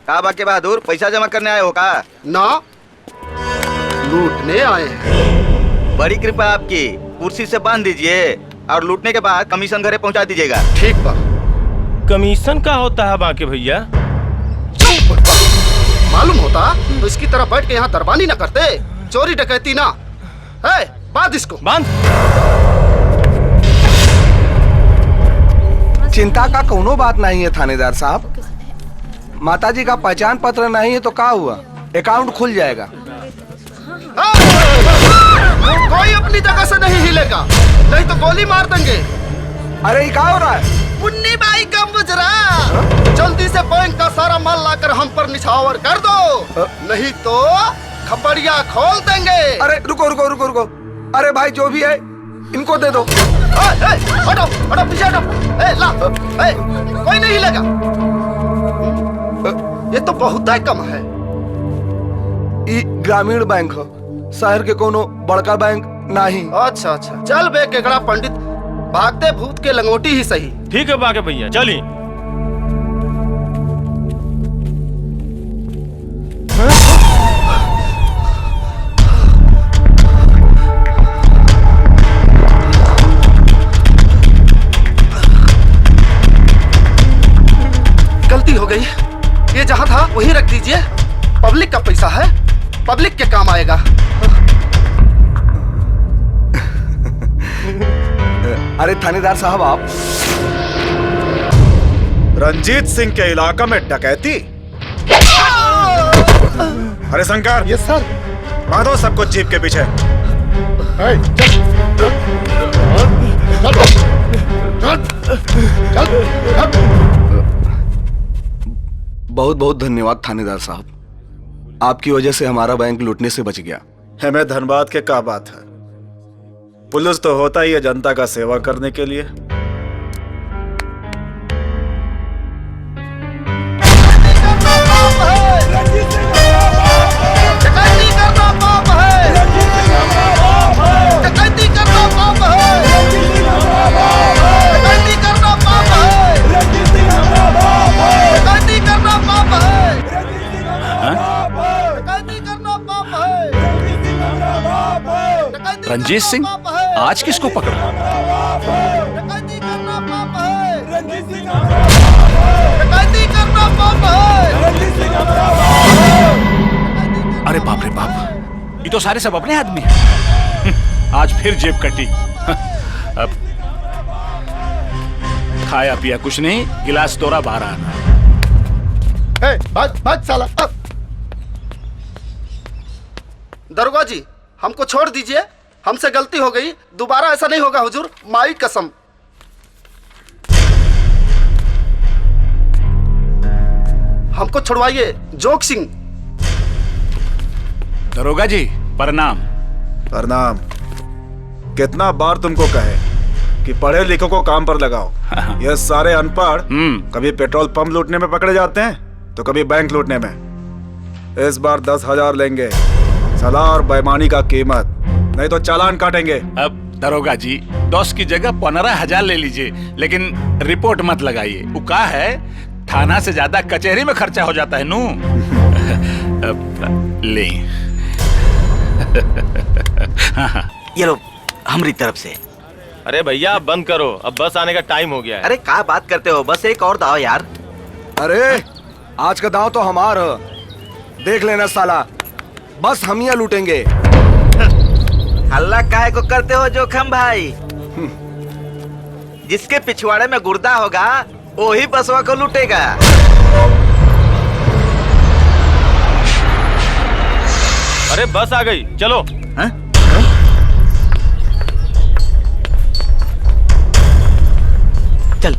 का बाके बहादुर, पैसा जमा करने आए हो का? ना, लूटने आए हैं। बड़ी कृपा आपकी, कुर्सी से बांध दीजिए और लूटने के बाद कमीशन घरे पहुंचा दीजिएगा। ठीक बा। कमीशन का होता है बाके भैया? मालूम होता तो इसकी तरह बैठ के यहाँ दरबानी न करते, चोरी डकैती ना है। बांध इसको, बांध। चिंता का कोनो बात नहीं है थानेदार साहब। माताजी का पहचान पत्र नहीं है तो क्या हुआ, अकाउंट खुल जाएगा। कोई अपनी जगह से नहीं हिलेगा, नहीं तो गोली मार देंगे। अरे क्या हो रहा है? मुन्नी बाई का मुजरा, जल्दी से बैंक का सारा माल लाकर हम पर निछावर कर दो, नहीं तो खपड़िया खोल देंगे। अरे रुको रुको रुको रुको, अरे भाई जो भी है इनको दे दो। हटो हटो पीछे हटो। ला, कोई नहीं हिलेगा। ये तो बहुत ही कम है। ई ग्रामीण बैंक हो, शहर के कोनो बड़का बैंक नहीं। अच्छा अच्छा, चल बे केकड़ा पंडित, भागते भूत के लंगोटी ही सही। ठीक है बाके भैया, चली। गलती हो गई, ये जहाँ था वहीं रख दीजिए। पब्लिक का पैसा है, पब्लिक के काम आएगा। अरे थानेदार साहब आप रंजीत सिंह के इलाका में डकैती? अरे शंकर, यस सर। बांधो सबको जीप के पीछे। बहुत बहुत धन्यवाद थानेदार साहब, आपकी वजह से हमारा बैंक लूटने से बच गया। हमें धन्यवाद के क्या बात है, पुलिस तो होता ही है जनता का सेवा करने के लिए। रंजीत सिंह आज किसको पकड़ा? अरे बाप रे बाप, ये तो सारे सब अपने आदमी हैं। आज फिर जेब कटी। अब खाया पिया कुछ नहीं, गिलास तोड़ा बाहर आना। भाग साला। दरोगा जी, हमको छोड़ दीजिए, हमसे गलती हो गई, दोबारा ऐसा नहीं होगा हुजूर, माई कसम। हमको छुड़वाइए, जोग सिंह। दरोगा जी प्रणाम। प्रणाम। कितना बार तुमको कहे कि पढ़े लिखो को काम पर लगाओ। ये सारे अनपढ़ कभी पेट्रोल पंप लूटने में पकड़े जाते हैं तो कभी बैंक लूटने में। इस बार 10,000 लेंगे, सलाह और बेईमानी का कीमत, नहीं तो चालान काटेंगे। अब दरोगा जी 10 की जगह 15,000 ले लीजिए, लेकिन रिपोर्ट मत लगाइए। वो का है, थाना से ज्यादा कचहरी में खर्चा हो जाता है नू। ले ये लो हमारी तरफ से। अरे भैया आप बंद करो, अब बस आने का टाइम हो गया है। अरे क्या बात करते हो, बस एक और दाव यार। अरे आज का दाव तो हमारा, देख लेना साला, बस हम ही लूटेंगे। हल्ला काहे को करते हो जोखम भाई? जिसके पिछवाड़े में गुर्दा होगा वही बसवा को लूटेगा। अरे बस आ गई, चलो। हा? चल।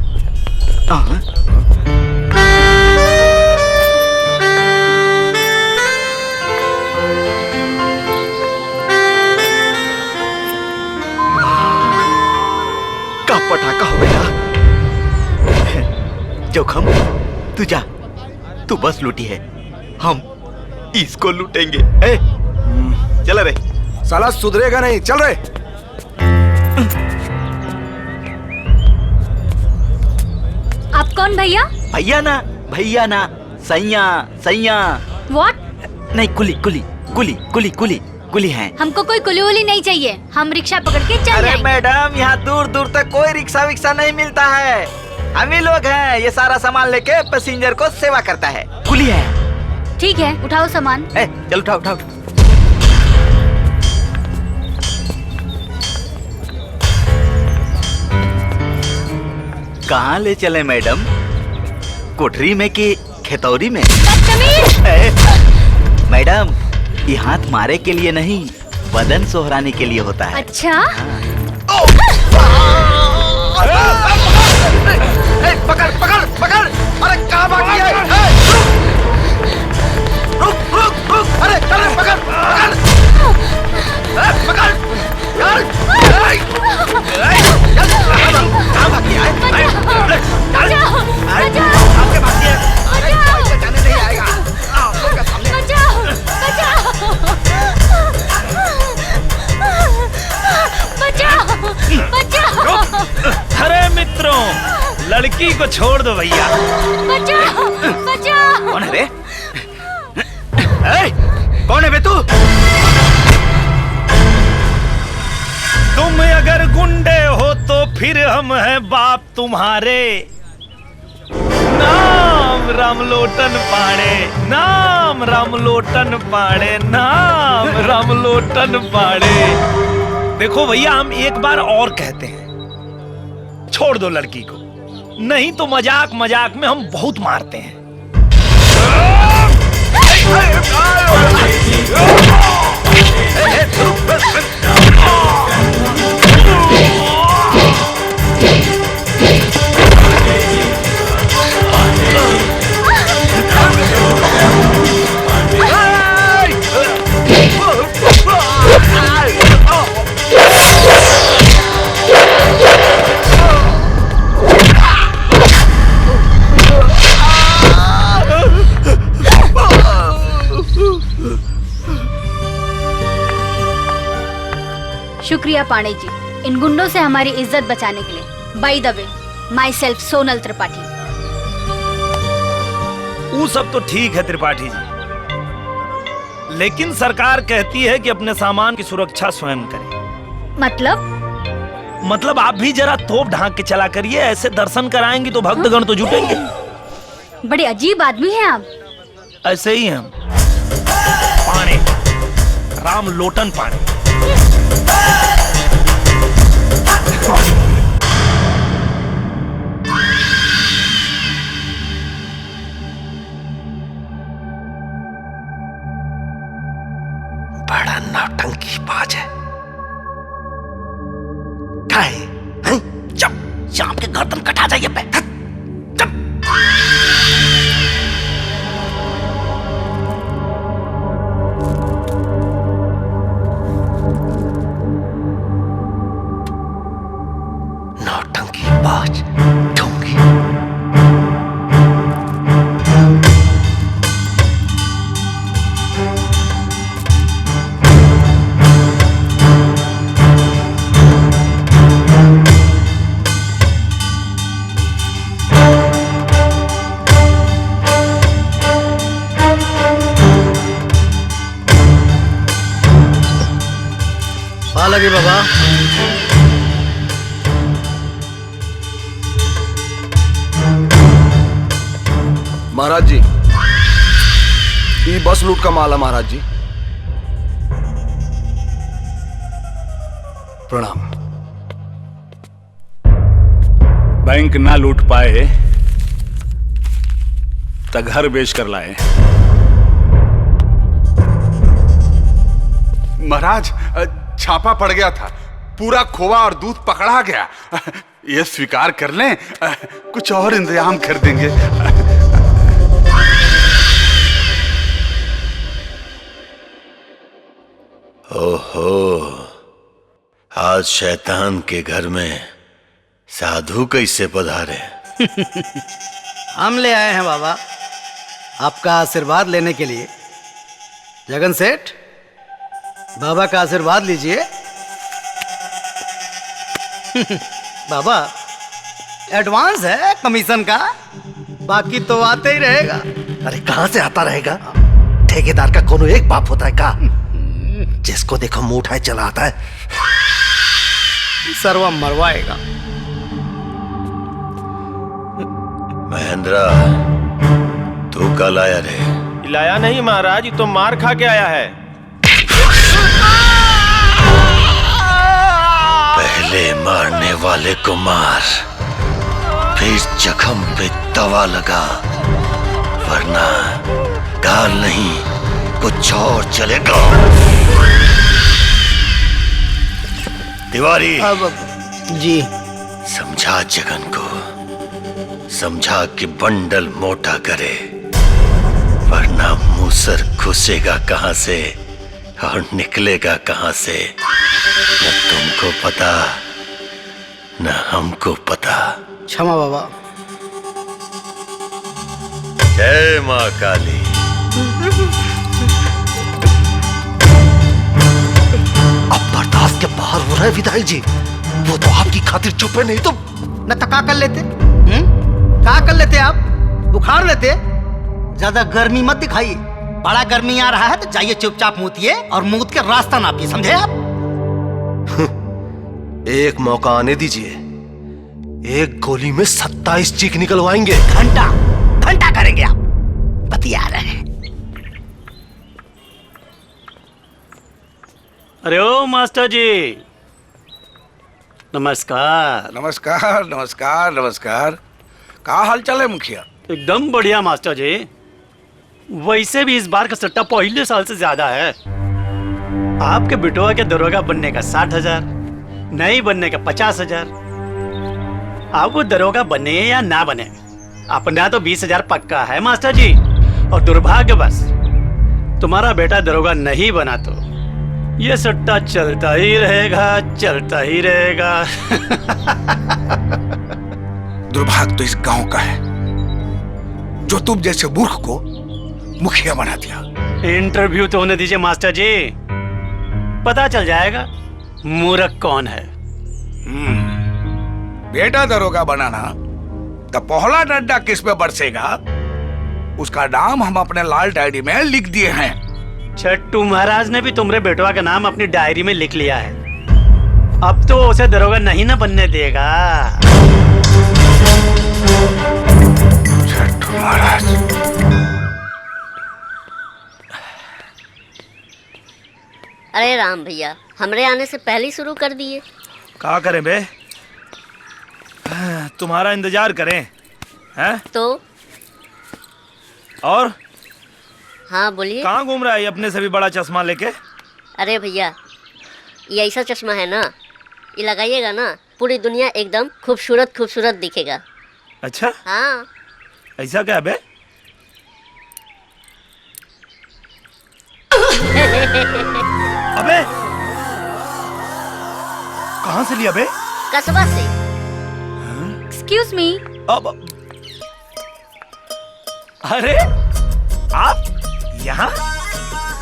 का पटाखा हो गया। जोखम तू जा, तू बस लूटी है, हम इसको लूटेंगे। चल रे साला सुधरेगा नहीं, चल रे। आप कौन भैया? भैया ना सैया सैया। व्हाट? नहीं, कुली कुली कुली कुली कुली कुली है। हमको कोई कुली वुली नहीं चाहिए, हम रिक्शा पकड़ के चल अरे जाएंगे। मैडम, यहाँ दूर दूर तक कोई रिक्शा विक्शा नहीं मिलता है। हम ही लोग हैं, ये सारा सामान लेके पैसेंजर को सेवा करता है। कुली है। ठीक है, उठाओ सामान। चल उठाओ उठाओ। कहाँ ले चले मैडम? कोठरी में कि खेतौरी में? मैडम, ये हाथ मारे के लिए नहीं, बदन सोहराने के लिए होता है। अच्छा? पकड़ पकड़ पकड़! अरे कहाँ भागी है? रुक रुक रुक! अरे अरे पकड़ पकड़! पकड़! कहाँ भागी है? बचाओ! आपके भागी है? बचाने नहीं आएगा। बचाओ! बचाओ! अरे मित्रों, लड़की को छोड़ दो भैया। बचाओ! बचाओ! कौन है रे? कौन है बे तू? तुम अगर गुंडे हो तो फिर हम हैं बाप तुम्हारे। नाम रामलोटन पाड़े, नाम रामलोटन पाड़े, नाम रामलोटन पाड़े। देखो भैया, हम एक बार और कहते हैं, छोड़ दो लड़की को, नहीं तो मजाक मजाक में हम बहुत मारते हैं। शुक्रिया पांडे जी, इन गुंडों से हमारी इज्जत बचाने के लिए। By the way, my self Sonal Tripathi. वो सब तो ठीक है त्रिपाठी जी, लेकिन सरकार कहती है कि अपने सामान की सुरक्षा स्वयं करें। मतलब आप भी जरा तोप ढांक के चला करिए, ऐसे दर्शन कराएंगी तो भक्तगण तो जुटेंगे। बड़े अजीब आदमी हैं आप। ऐसे ही हम पाणे, राम लोटन पाणे। बड़ा नौटंकी बाज है। क्या है? चुप! शाम के गर्दन कटा जाइए पे। चुप! नौटंकी बाज ढोंगी। लगे बाबा। महाराज जी, ये बस लूट का माल है महाराज जी। प्रणाम। बैंक ना लूट पाए तो घर बेच कर लाए। महाराज, छापा पड़ गया था, पूरा खोवा और दूध पकड़ा गया। ये स्वीकार कर लें, कुछ और इंतजाम कर देंगे। ओहो, आज शैतान के घर में साधु कैसे पधारे? हम ले आए हैं बाबा, आपका आशीर्वाद लेने के लिए। जगन सेठ, बाबा का आशीर्वाद लीजिए। बाबा, एडवांस है कमीशन का, बाकी तो आते ही रहेगा। अरे कहाँ से आता रहेगा? ठेकेदार का कोनो एक बाप होता है का? जिसको देखो मुंह उठाए चला आता है। सर्वा मरवाएगा। महेंद्रा, तू कल आया रे? लाया नहीं महाराज, ये तो मार खा के आया है। पहले मारने वाले को मार, फिर जख्म पे दवा लगा, वरना गाल नहीं कुछ और चलेगा। तिवारी जी, समझा जगन को, समझा कि बंडल मोटा करे, वरना मूसर घुसेगा कहां से और निकलेगा कहां से, न तुमको पता न हमको पता। क्षमा बाबा। जय माँ काली। अब बर्दाश्त के बाहर हो रहा है विधायक जी। वो तो आपकी खातिर चुप है, नहीं तो न तो का कर लेते? का कर लेते आप? बुखार लेते? ज्यादा गर्मी मत दिखाइए। बड़ा गर्मी आ रहा है तो जाइए चुपचाप मूतिए और मूत के रास्ता नापिए, समझे आप? एक मौका आने दीजिए, एक गोली में 27 चीख निकलवाएंगे। घंटा घंटा करेंगे आप, बतिया रहे हैं। अरे ओ मास्टर जी, नमस्कार। नमस्कार नमस्कार नमस्कार। का हाल चाल है मुखिया? एकदम बढ़िया मास्टर जी। वैसे भी इस बार का सट्टा पहले साल से ज्यादा है। आपके बिटुआ के दरोगा बनने का 60,000, नहीं बनने का 50,000। आप वो दरोगा बने या ना बने, अपना तो 20,000 पक्का है मास्टर जी। और दुर्भाग्य बस तुम्हारा बेटा दरोगा नहीं बना तो ये सट्टा चलता ही रहेगा, चलता ही रहेगा। दुर्भाग्य तो इस गांव का है जो तुम जैसे मूर्ख को मुखिया बना दिया। इंटरव्यू तो होने दीजिए मास्टर जी, पता चल जाएगा मूर्ख कौन है। बेटा दरोगा बनाना तो पहला डंडा किस पे बरसेगा, उसका नाम हम अपने लाल डायरी में लिख दिए हैं। छट्टू महाराज ने भी तुम्हारे बेटवा का नाम अपनी डायरी में लिख लिया है। अब तो उसे दरोगा नहीं ना बनने देगा। छट्टू महाराज, अरे राम भैया, हमरे आने से पहले ही शुरू कर दिए। क्या करें बे, तुम्हारा इंतजार करें हैं? तो और हाँ बोलिए। कहाँ घूम रहा है अपने से भी बड़ा चश्मा लेके? अरे भैया, ये ऐसा चश्मा है ना, ये लगाइएगा ना, पूरी दुनिया एकदम खूबसूरत खूबसूरत दिखेगा। अच्छा हाँ। ऐसा क्या बे? अबे कहाँ से लिया बे? कस्बा से। Excuse me. अब अरे आप यहाँ?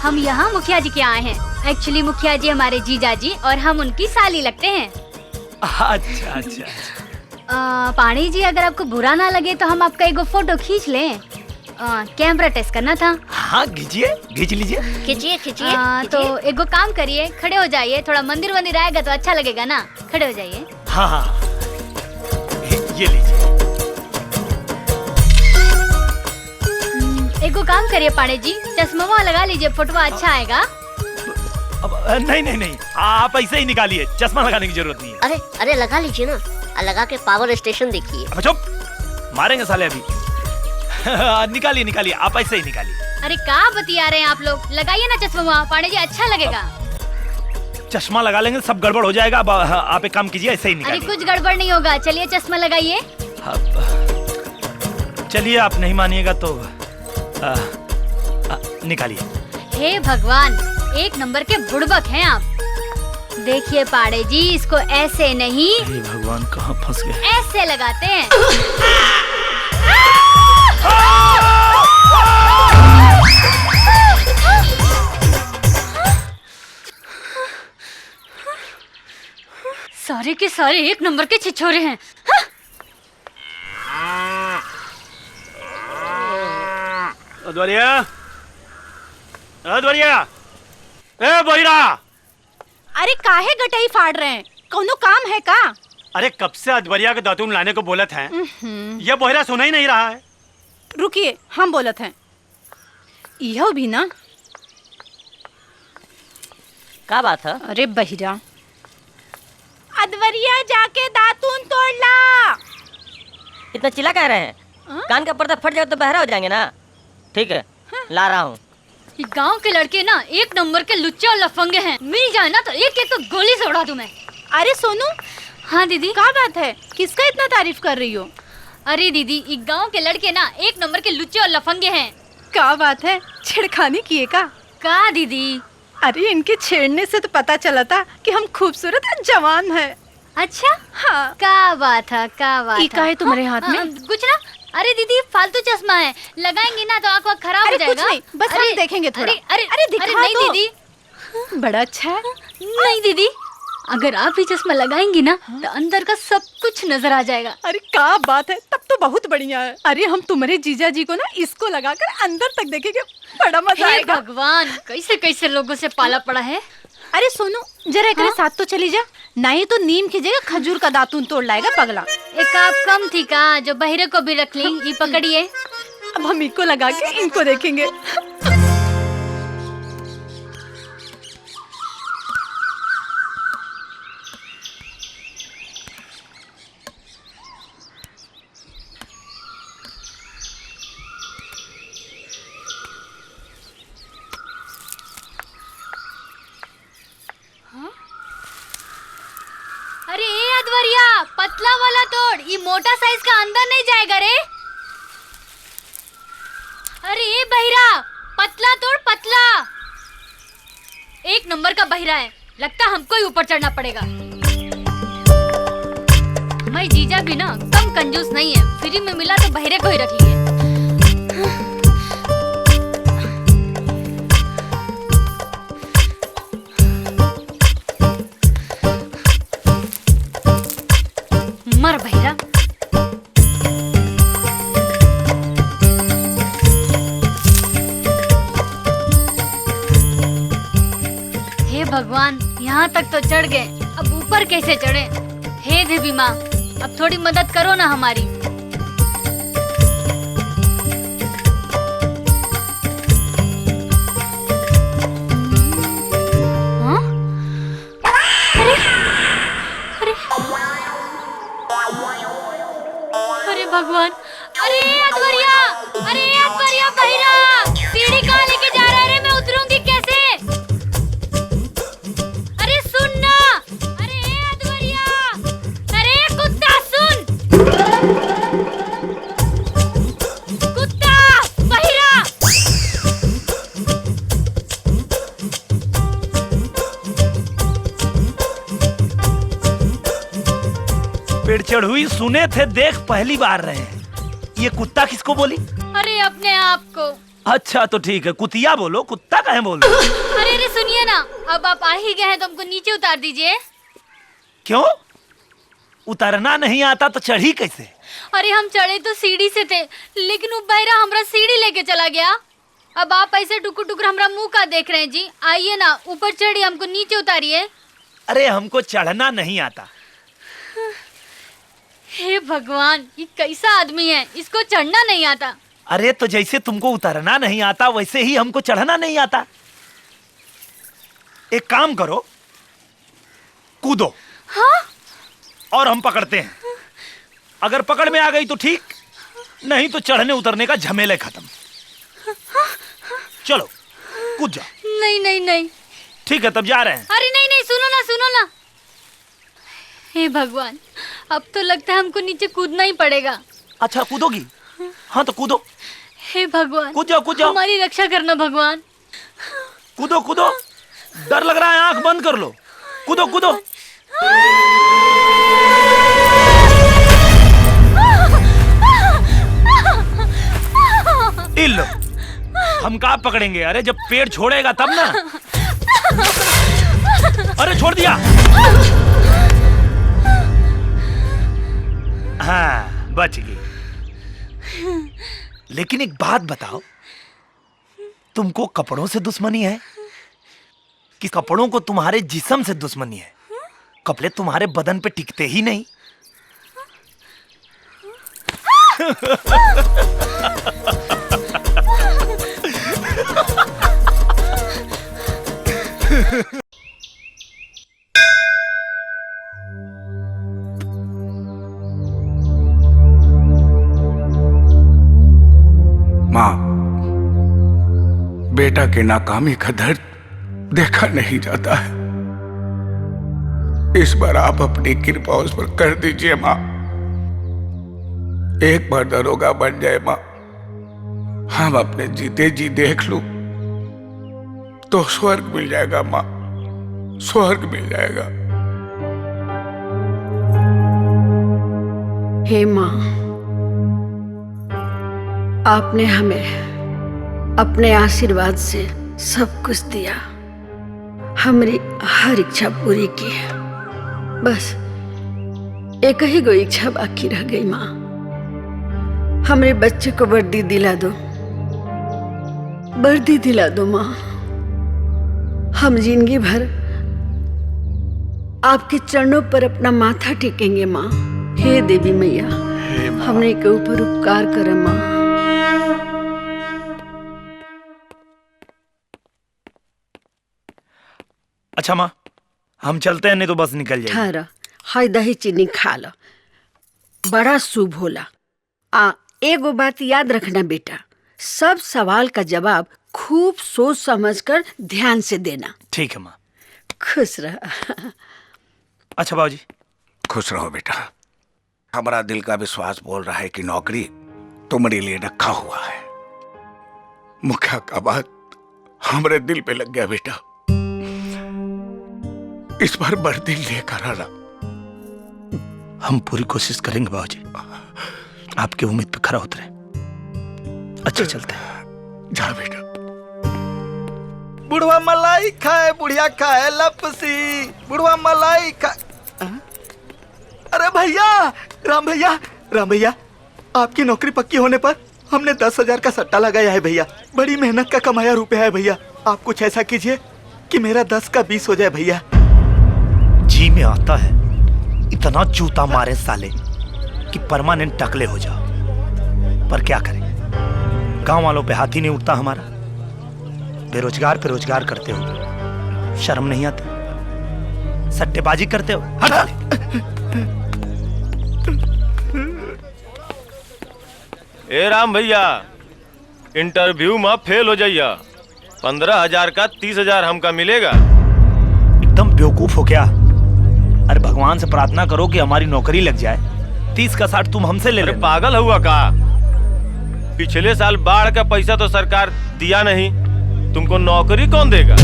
हम यहाँ मुखिया जी के आए हैं। एक्चुअली मुखिया जी हमारे जीजा जी और हम उनकी साली लगते हैं। अच्छा अच्छा। पाणी जी, अगर आपको बुरा ना लगे तो हम आपका एक फोटो खींच लें। कैमरा टेस्ट करना था। हाँ खींचिए, खींच लीजिए। खींचिए खींचिए। तो एक काम करिए, खड़े हो जाइए। थोड़ा मंदिर वंदिर आएगा तो अच्छा लगेगा ना, खड़े हो जाइए। हाँ हाँ, ये लीजिए। एक काम करिए पाणे जी, चश्मा लगा लीजिए, फोटो अच्छा आएगा। अब नहीं नहीं नहीं, आप ऐसे ही निकालिए, चश्मा लगाने की जरूरत नहीं है। अरे अरे लगा लीजिए ना, लगा के पावर स्टेशन देखिए। अब चुप, मारेंगे साले अभी। निकालिए निकालिए, आप ऐसे ही निकालिए। अरे क्या बतिया रहे हैं आप लोग, लगाइए ना चश्मा, पाणे जी अच्छा लगेगा। चश्मा लगा लेंगे सब गड़बड़ हो जाएगा। आप एक काम कीजिए, ऐसे ही अरे निकालिए। कुछ गड़बड़ नहीं होगा, चलिए चश्मा लगाइए। चलिए, आप नहीं मानिएगा तो निकालिए। हे भगवान, एक नंबर के बुड़बक हैं आप। देखिए पाड़े जी, इसको ऐसे नहीं, हे भगवान कहाँ फंस गए। ऐसे लगाते हैं। सारे के सारे एक नंबर के छिछोरे हैं। अद्वरिया, अद्वरिया, ए बहिरा। अरे काहे गटाई फाड़ रहे हैं? कोनो काम है का? अरे कब से अद्वरिया के दातून लाने को बोलत हैं। ये बहिरा सुना ही नहीं रहा है। रुकिए, हम बोलत हैं। यह भी ना क्या बात है? अरे बहिरा, अद्वरिया जाके दातून तोड़ ला। इतना चिल्ला कह रहे हैं? कान का पर्दा फट जाए तो बहरा हो जाएंगे ना। ठीक है, ला रहा हूँ। गांव के लड़के ना एक नंबर के लुच्चे और लफंगे हैं। मिल जाए ना तो एक एक तो गोली से उड़ा दूं मैं। अरे सोनू। हाँ दीदी। क्या बात है? किसका इतना तारीफ कर रही हो? अरे दीदी, इस गांव के लड़के ना एक नंबर के लुच्चे और लफंगे हैं। क्या बात है? छेड़खानी किए का दीदी? अरे इनके छेड़ने से तो पता चला था कि हम खूबसूरत और जवान हैं। अच्छा? हाँ। क्या बात है, क्या बात है? का है तुम्हारे हाथ में? कुछ ना। अरे दीदी, फालतू चश्मा है, लगाएंगी ना तो आँख खराब हो जाएगा। कुछ नहीं, बस हम देखेंगे थोड़ा। अरे दिखा नहीं दीदी। बड़ा अच्छा है। नहीं दीदी, अगर आप ही चश्मा लगाएंगी ना तो अंदर का सब कुछ नजर आ जाएगा। अरे क्या बात है, तब तो बहुत बढ़िया है। अरे हम तुम्हारे जीजा जी को ना इसको लगाकर अंदर तक देखेंगे, बड़ा मजा आएगा। भगवान, कैसे कैसे लोगों से पाला पड़ा है। अरे सोनू, जरा एक साथ तो चली जा, नहीं तो नीम की जगह खजूर का दातून तोड़ लाएगा पगला। एक आप कम थी का जो बहिरे को भी रख ली। ये पकड़िए। अब हम इनको लगा के इनको देखेंगे। अरे अद्वरिया, पतला वाला तोड़, ये मोटा साइज का अंदर नहीं जाएगा रे। अरे बहिरा, पतला तोड़, पतला। एक नंबर का बहिरा है, लगता हमको ही ऊपर चढ़ना पड़ेगा। मैं जीजा भी ना कम कंजूस नहीं है, फ्री में मिला तो बहिरे को ही रख लिए। मर बहिरा। हे भगवान, यहाँ तक तो चढ़ गए, अब ऊपर कैसे चढ़े? हे देवी माँ, अब थोड़ी मदद करो ना हमारी। हाँ? अरे भगवान, अरे अद्वरिया बहिरा, सीढ़ी कहाँ लेके जा रहा है रे? मैं उतरूंगी कैसे? अरे सुन ना, अरे अद्वरिया, अरे कुत्ता सुन, कुत्ता बहिरा। पेड़ चढ़ुई सुने थे, देख पहली बार रहे हैं। ये कुत्ता किसको बोली? अरे अपने आप को। अच्छा तो ठीक है, कुतिया बोलो, कुत्ता कहे बोलो। अरे सुनिए ना, अब आप आ ही गए हैं तो हमको नीचे उतार दीजिए। क्यों? उतरना नहीं आता तो चढ़ी कैसे? अरे हम चढ़े तो सीढ़ी से थे, लेकिन वो बहरा हमरा सीढ़ी लेके चला गया। अब आप ऐसे टुकुर टुकुर हमरा मुंह का देख रहे हैं जी। आइए ना, ऊपर चढ़िए, हमको नीचे उतारिए। अरे हमको चढ़ना नहीं आता। हे भगवान, ये कैसा आदमी है, इसको चढ़ना नहीं आता। अरे तो जैसे तुमको उतरना नहीं आता वैसे ही हमको चढ़ना नहीं आता। एक काम करो, कूदो। हाँ? और हम पकड़ते हैं। अगर पकड़ में आ गई तो ठीक, नहीं तो चढ़ने उतरने का झमेले खत्म। चलो कूद जाओ। नहीं नहीं नहीं। ठीक है, तब जा रहे हैं। अरे नहीं नहीं, सुनो ना सुनो ना। हे भगवान, अब तो लगता है हमको नीचे कूदना ही पड़ेगा। अच्छा कूदोगी? हाँ तो कूदो। हे भगवान, कूद जाओ, कूद जाओ। हमारी रक्षा करना भगवान। कूदो कूदो, डर लग रहा है, आंख बंद कर लो। कूदो कूदो। लो, हम कहाँ पकड़ेंगे? अरे जब पेड़ छोड़ेगा तब ना। अरे छोड़ दिया। हाँ बच गई। लेकिन एक बात बताओ, तुमको कपड़ों से दुश्मनी है कि कपड़ों को तुम्हारे जिस्म से दुश्मनी है? कपड़े तुम्हारे बदन पे टिकते ही नहीं। माँ, बेटा की नाकामी का दर्द देखा नहीं जाता है। इस बार आप अपनी कृपा उस पर कर दीजिए माँ। एक बार दरोगा बन जाए माँ, हम अपने जीते जी देख लूं तो स्वर्ग मिल जाएगा माँ, स्वर्ग मिल जाएगा। हे माँ, आपने हमें अपने आशीर्वाद से सब कुछ दिया, हमारी हर इच्छा पूरी की है। बस एक ही गो इच्छा बाकी रह गई माँ, हमारे बच्चे को वर्दी दिला दो, वर्दी दिला दो माँ। हम जिंदगी भर आपके चरणों पर अपना माथा टेकेंगे माँ। हे देवी मैया, हमने के ऊपर उपकार करे माँ। अच्छा माँ, हम चलते हैं, नहीं तो बस निकल जाएगी। ठहरा, हाय दही चीनी खा लो, बड़ा शुभ होला। एगो बात याद रखना बेटा, सब सवाल का जवाब खूब सोच समझकर ध्यान से देना। ठीक है माँ। खुश रह। अच्छा बाबूजी। खुश रहो बेटा। हमारा दिल का विश्वास बोल रहा है कि नौकरी तुम्हारे लिए रखा हुआ है। मुखिया का बात हमारे दिल पे लग गया बेटा। इस बार वर्दी लेकर आना। हम पूरी कोशिश करेंगे बाबूजी, आपकी उम्मीद पे खरा उतरे। अच्छा चलते हैं। जा बेटा। बुढ़वा मलाई खाए बुढ़िया खाए लपसी, बुढ़वा मलाई खाए। अरे भैया, राम भैया, राम भैया, आपकी नौकरी पक्की होने पर हमने 10,000 का सट्टा लगाया है भैया। बड़ी मेहनत का कमाया रुपया है भैया। आप कुछ ऐसा कीजिए कि मेरा 10 का 20 हो जाए भैया। जी में आता है इतना जूता मारे साले कि परमानेंट टकले हो जाओ, पर क्या करें, गांव वालों पे हाथ ही नहीं उठता हमारा। बेरोजगार पे रोजगार करते हो, शर्म नहीं आती? सट्टेबाजी करते हो। ए राम भैया, इंटरव्यू में फेल हो जाइया, 15,000 का 30,000 हमका मिलेगा। एकदम बेवकूफ हो क्या? अरे भगवान से प्रार्थना करो कि हमारी नौकरी लग जाए। 30 का 60 तुम हमसे ले लेना। पागल हुआ का? पिछले साल बाढ़ का पैसा तो सरकार दिया नहीं, तुमको नौकरी कौन देगा?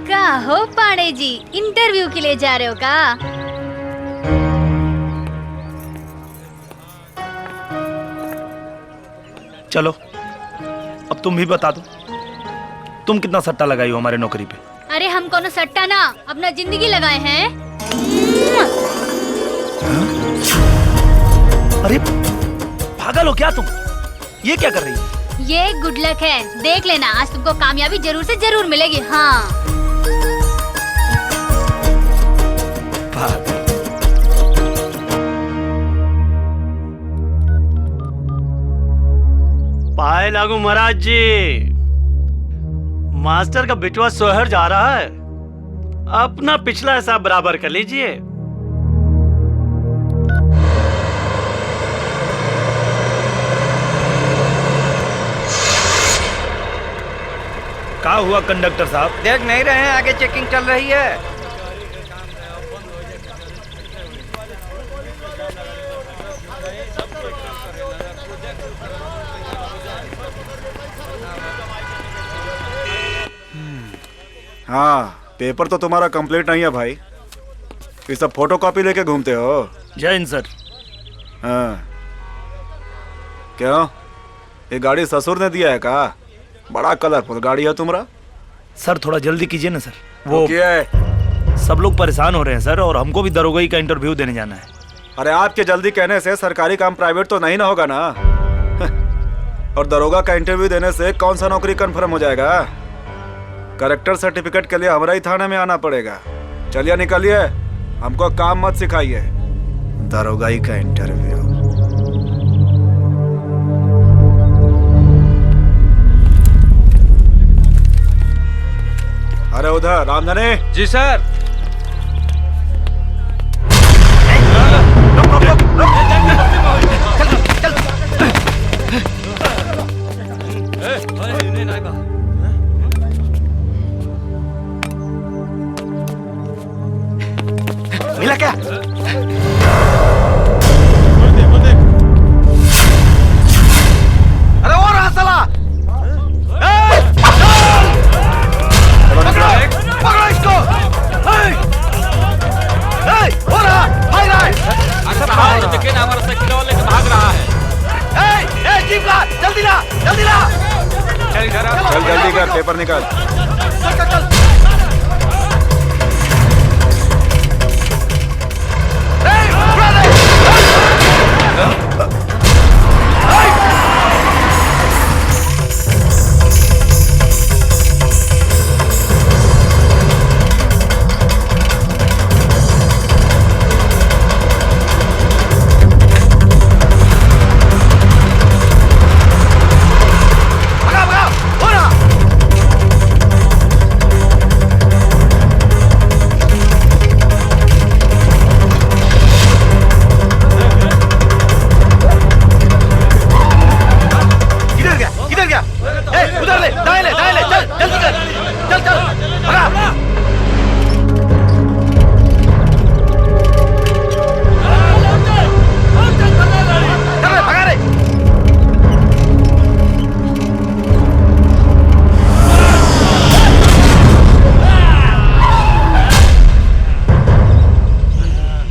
का हो पांडे जी, इंटरव्यू के लिए जा रहे हो का? चलो अब तुम भी बता दो, तुम कितना सट्टा लगाई हो हमारे नौकरी पे? अरे हम कोनो सट्टा ना, अपना जिंदगी लगाए हैं। अरे पागल हो क्या तुम? ये क्या कर रही हो? ये गुड लक है, देख लेना, आज तुमको कामयाबी जरूर से जरूर मिलेगी। हाँ पाए लागू महाराज जी, मास्टर का बिटवा सोहर जा रहा है, अपना पिछला हिसाब बराबर कर लीजिए। क्या हुआ कंडक्टर साहब? देख नहीं रहे हैं, आगे चेकिंग चल रही है। हाँ, पेपर तो तुम्हारा कंप्लीट नहीं है भाई, ये सब फोटो कॉपी लेके घूमते हो। जय हिंद सर। हाँ, क्यों, ये गाड़ी ससुर ने दिया है का? बड़ा कलरफुल गाड़ी है तुम्हारा। सर थोड़ा जल्दी कीजिए ना सर, वो क्या है? सब लोग परेशान हो रहे हैं सर, और हमको भी दरोगाई का इंटरव्यू देने जाना है। अरे आपके जल्दी कहने से सरकारी काम प्राइवेट तो नहीं ना होगा ना। और दरोगा का इंटरव्यू देने से कौन सा नौकरी कंफर्म हो जाएगा? करेक्टर सर्टिफिकेट के लिए हमारा ही थाने में आना पड़ेगा। चलिए निकलिए, हमको काम मत सिखाइए। दरोगाई का इंटरव्यू। अरे उधर रामधने। जी सर। मिला क्या? अरे और रहा साला! पकड़ो इसको! हो रहा! भाग रहा है! हमारा साइकिल वाले भाग रहा है। जीप ला! जल्दी ला! जल्दी ला! चल जल्दी कर, पेपर निकाल। चल चल चल!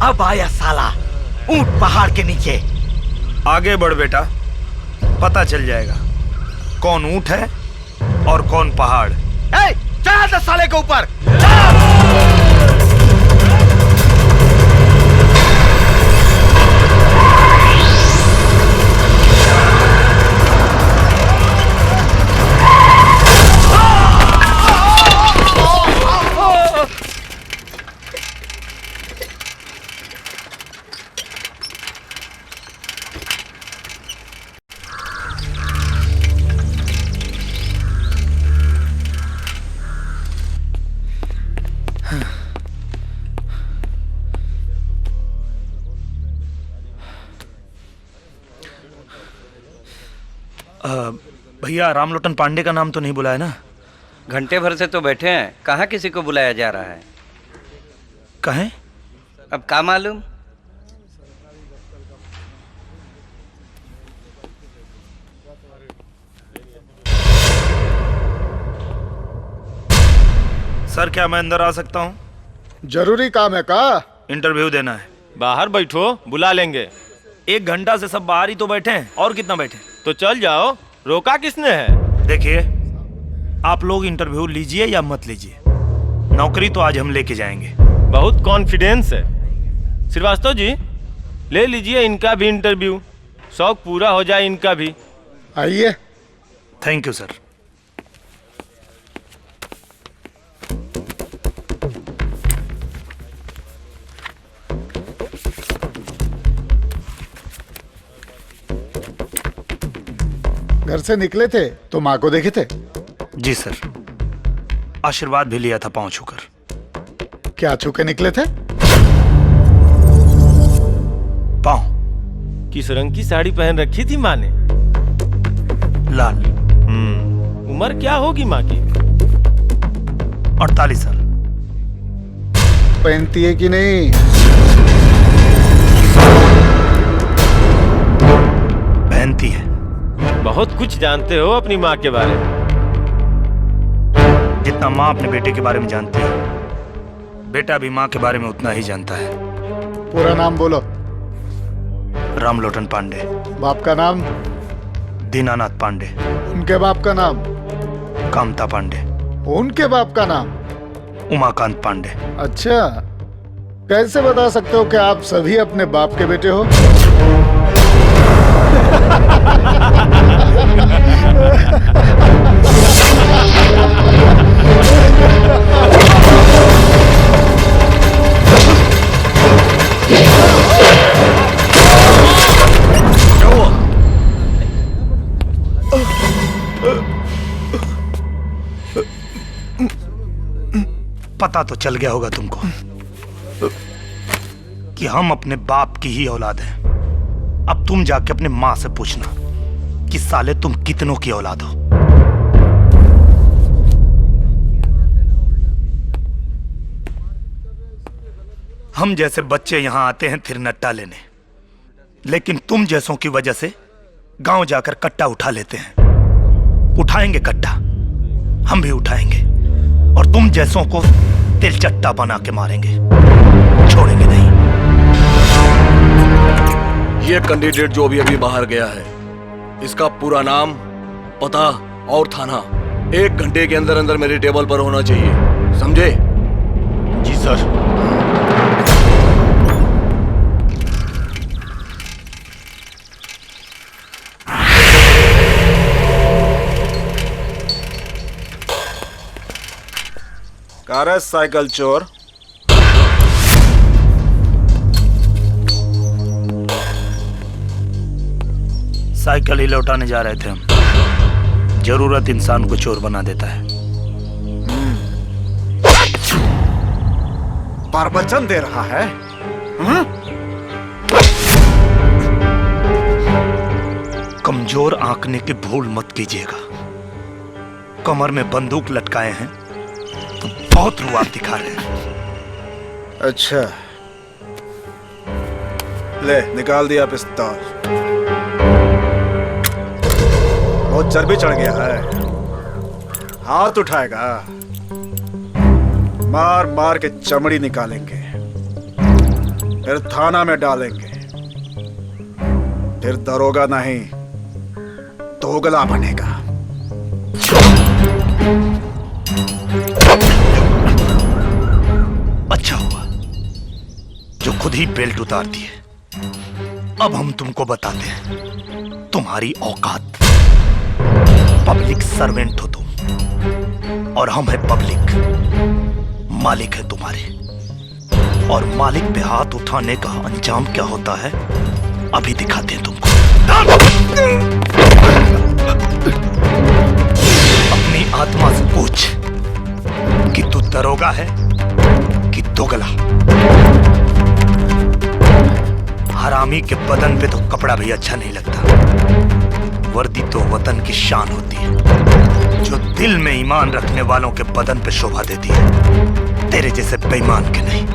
अब आया साला ऊंट पहाड़ के नीचे। आगे बढ़ बेटा, पता चल जाएगा कौन ऊंट है और कौन पहाड़। चढ़ा दे साले के ऊपर। भैया रामलोटन पांडे का नाम तो नहीं बुलाया ना? घंटे भर से तो बैठे हैं, कहाँ किसी को बुलाया जा रहा है? कहें? अब क्या मालूम। सर क्या मैं अंदर आ सकता हूँ? जरूरी काम है का? इंटरव्यू देना है। बाहर बैठो, बुला लेंगे। 1 घंटा से सब बाहर ही तो बैठे हैं, और कितना बैठे? तो चल जाओ, रोका किसने है? देखिए, आप लोग इंटरव्यू लीजिए या मत लीजिए, नौकरी तो आज हम लेके जाएंगे। बहुत कॉन्फिडेंस है। श्रीवास्तव जी, ले लीजिए इनका भी इंटरव्यू, शौक पूरा हो जाए इनका भी। आइए। Thank you sir. घर से निकले थे तो माँ को देखे थे? जी सर, आशीर्वाद भी लिया था पांव छूकर। क्या छू के निकले थे? पांव। किस रंग की साड़ी पहन रखी थी माँ ने? लाल। उम्र क्या होगी माँ की? 48 साल। पहनती है कि नहीं? पहनती है। बहुत कुछ जानते हो अपनी माँ के बारे में। जितना माँ अपने बेटे के बारे में जानती है, बेटा भी माँ के बारे में उतना ही जानता है। पूरा नाम बोलो। रामलोटन पांडे। बाप का नाम? दीनानाथ पांडे। उनके बाप का नाम? कामता पांडे। उनके बाप का नाम? उमाकांत पांडे। अच्छा, कैसे बता सकते हो कि आप सभी अपने बाप के बेटे हो? पता तो चल गया होगा तुमको कि हम अपने बाप की ही औलाद हैं। अब तुम जाके अपने माँ से पूछना कि साले तुम कितनों की औलाद हो। हम जैसे बच्चे यहां आते हैं फिर नट्टा लेने, लेकिन तुम जैसों की वजह से गांव जाकर कट्टा उठा लेते हैं। उठाएंगे कट्टा, हम भी उठाएंगे और तुम जैसों को तिलचट्टा बना के मारेंगे, छोड़ेंगे नहीं। ये कैंडिडेट जो भी अभी बाहर गया है, इसका पूरा नाम, पता और थाना 1 घंटे के अंदर अंदर मेरे टेबल पर होना चाहिए, समझे? जी सर। कार साइकिल चोर। साइकिल ही लौटाने जा रहे थे हम। जरूरत इंसान को चोर बना देता है। प्रवचन दे रहा है। कमजोर आंकने की भूल मत कीजिएगा। कमर में बंदूक लटकाए हैं तो बहुत रुआब दिखा रहे हैं। अच्छा, ले निकाल दिया पिस्तौल। बहुत चर्बी चढ़ गया है। हाथ उठाएगा, मार मार के चमड़ी निकालेंगे, फिर थाना में डालेंगे, फिर दरोगा नहीं दोगला बनेगा। अच्छा हुआ जो खुद ही बेल्ट उतार दिए। अब हम तुमको बताते हैं तुम्हारी औकात। पब्लिक सर्वेंट हो तुम और हम है पब्लिक। मालिक है तुम्हारे, और मालिक पे हाथ उठाने का अंजाम क्या होता है अभी दिखाते हैं तुमको। अपनी आत्मा से पूछ कि तू दरोगा है कि दोगला। हरामी के बदन पे तो कपड़ा भी अच्छा नहीं लगता। वर्दी तो वतन की शान होती है, जो दिल में ईमान रखने वालों के बदन पे शोभा देती है, तेरे जैसे बेईमान के नहीं।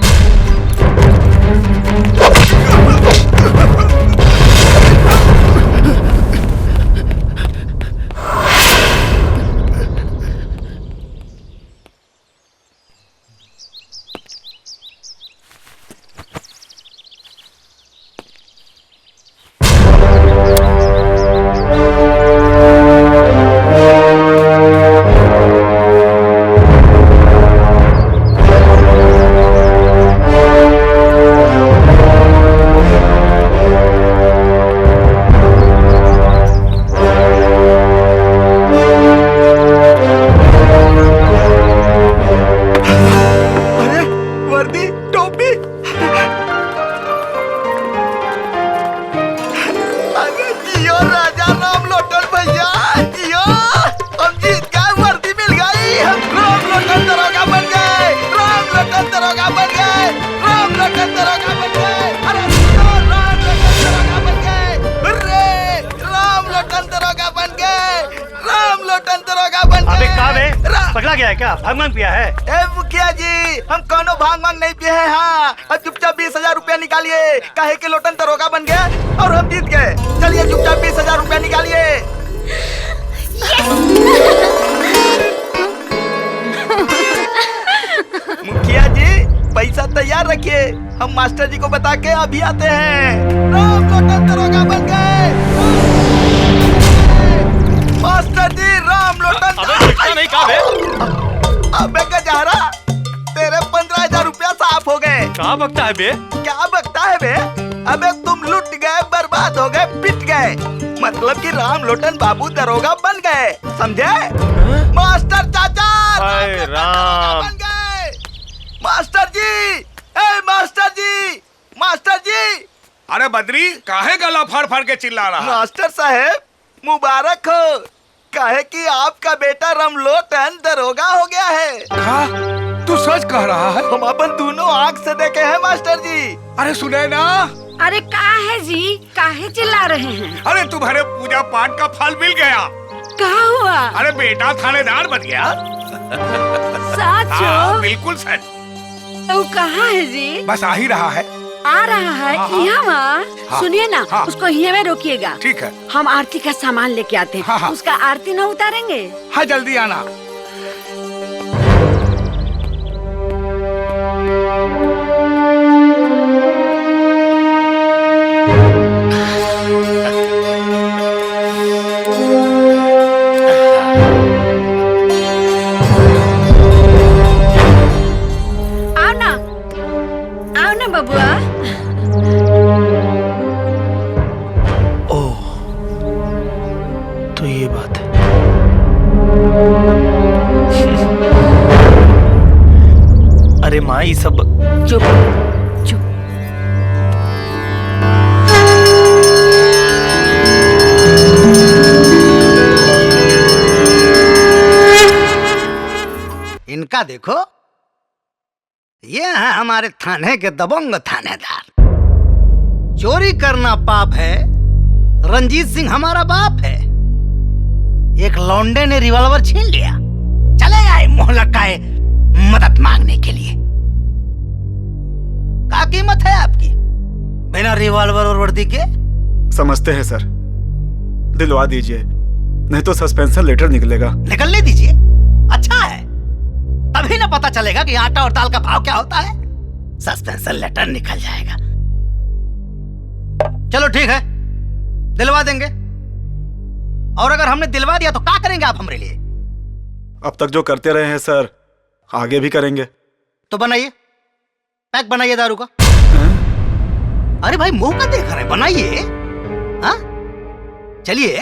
पगला गया है क्या? भांग मांग पिया है? ए मुखिया जी, हम कोनो भांग मांग नहीं पिए हैं। हाँ, अब चुपचाप 20,000 रुपया निकालिए। काहे के लोटन दरोगा बन गया और हम जीत गए। चलिए चुपचाप 20,000 रुपया निकालिए। मुखिया जी, पैसा तैयार रखिए, हम मास्टर जी को बता के अभी आते हैं। राम लोटन दरोगा बन गए। मास्टर जी, राम लोटन। नहीं कहा बे? अबे गजारा, तेरे 15,000 रुपया साफ हो गए। कहाँ बकता है बे? क्या बकता है बे? अबे तुम लुट गए, बर्बाद हो गए, पिट गए। मतलब कि राम लोटन बाबू दरोगा बन गए, समझे? मास्टर चाचा हाय राम। बन गए। मास्टर जी, ए मास्टर जी, मास्टर जी। अरे बद्री, काहे गला फाड़ फाड़ के चिल्ला रहा? मास्टर साहेब मुबारक हो, काहे कि आपका बेटा रामलोटन दरोगा हो गया है। हाँ, तू सच कह रहा है? हम अपन दोनों आँख से देखे हैं मास्टर जी। अरे सुने ना। अरे का है जी, काहे चिल्ला रहे हैं? अरे तुम्हारे पूजा पाठ का फल मिल गया। क्या हुआ? अरे बेटा थानेदार बन गया। सच? हाँ, बिल्कुल सच। तो कहाँ है जी? बस आ ही रहा है। आ रहा है यहाँ? हाँ, सुनिए ना, हाँ, उसको यहाँ में रोकिएगा। ठीक है। हम आरती का सामान लेके आते हैं। हाँ। उसका आरती न उतारेंगे? हाँ, जल्दी आना। आओ ना बबुआ। तो ये बात है। अरे माँ, ये सब चुप चुप। इनका देखो, ये है हमारे थाने के दबंग थानेदार। चोरी करना पाप है, रंजीत सिंह हमारा बाप है। एक लौंडे ने रिवॉल्वर छीन लिया, चले आए मोहल्ला का मदद मांगने के लिए। क्या कीमत है आपकी बिना रिवॉल्वर और वर्दी के? समझते हैं सर, दिलवा दीजिए, नहीं तो सस्पेंशन लेटर निकलेगा। निकलने दीजिए, अच्छा है, तभी ना पता चलेगा कि आटा और दाल का भाव क्या होता है। सस्पेंशन लेटर निकल जाएगा। चलो ठीक है, दिलवा देंगे। और अगर हमने दिलवा दिया तो क्या करेंगे आप हमारे लिए? अब तक जो करते रहे हैं सर, आगे भी करेंगे। तो बनाइए, पैक बनाइए दारू का। अरे भाई, मुंह का देख रहे, बनाइए। हाँ, चलिए।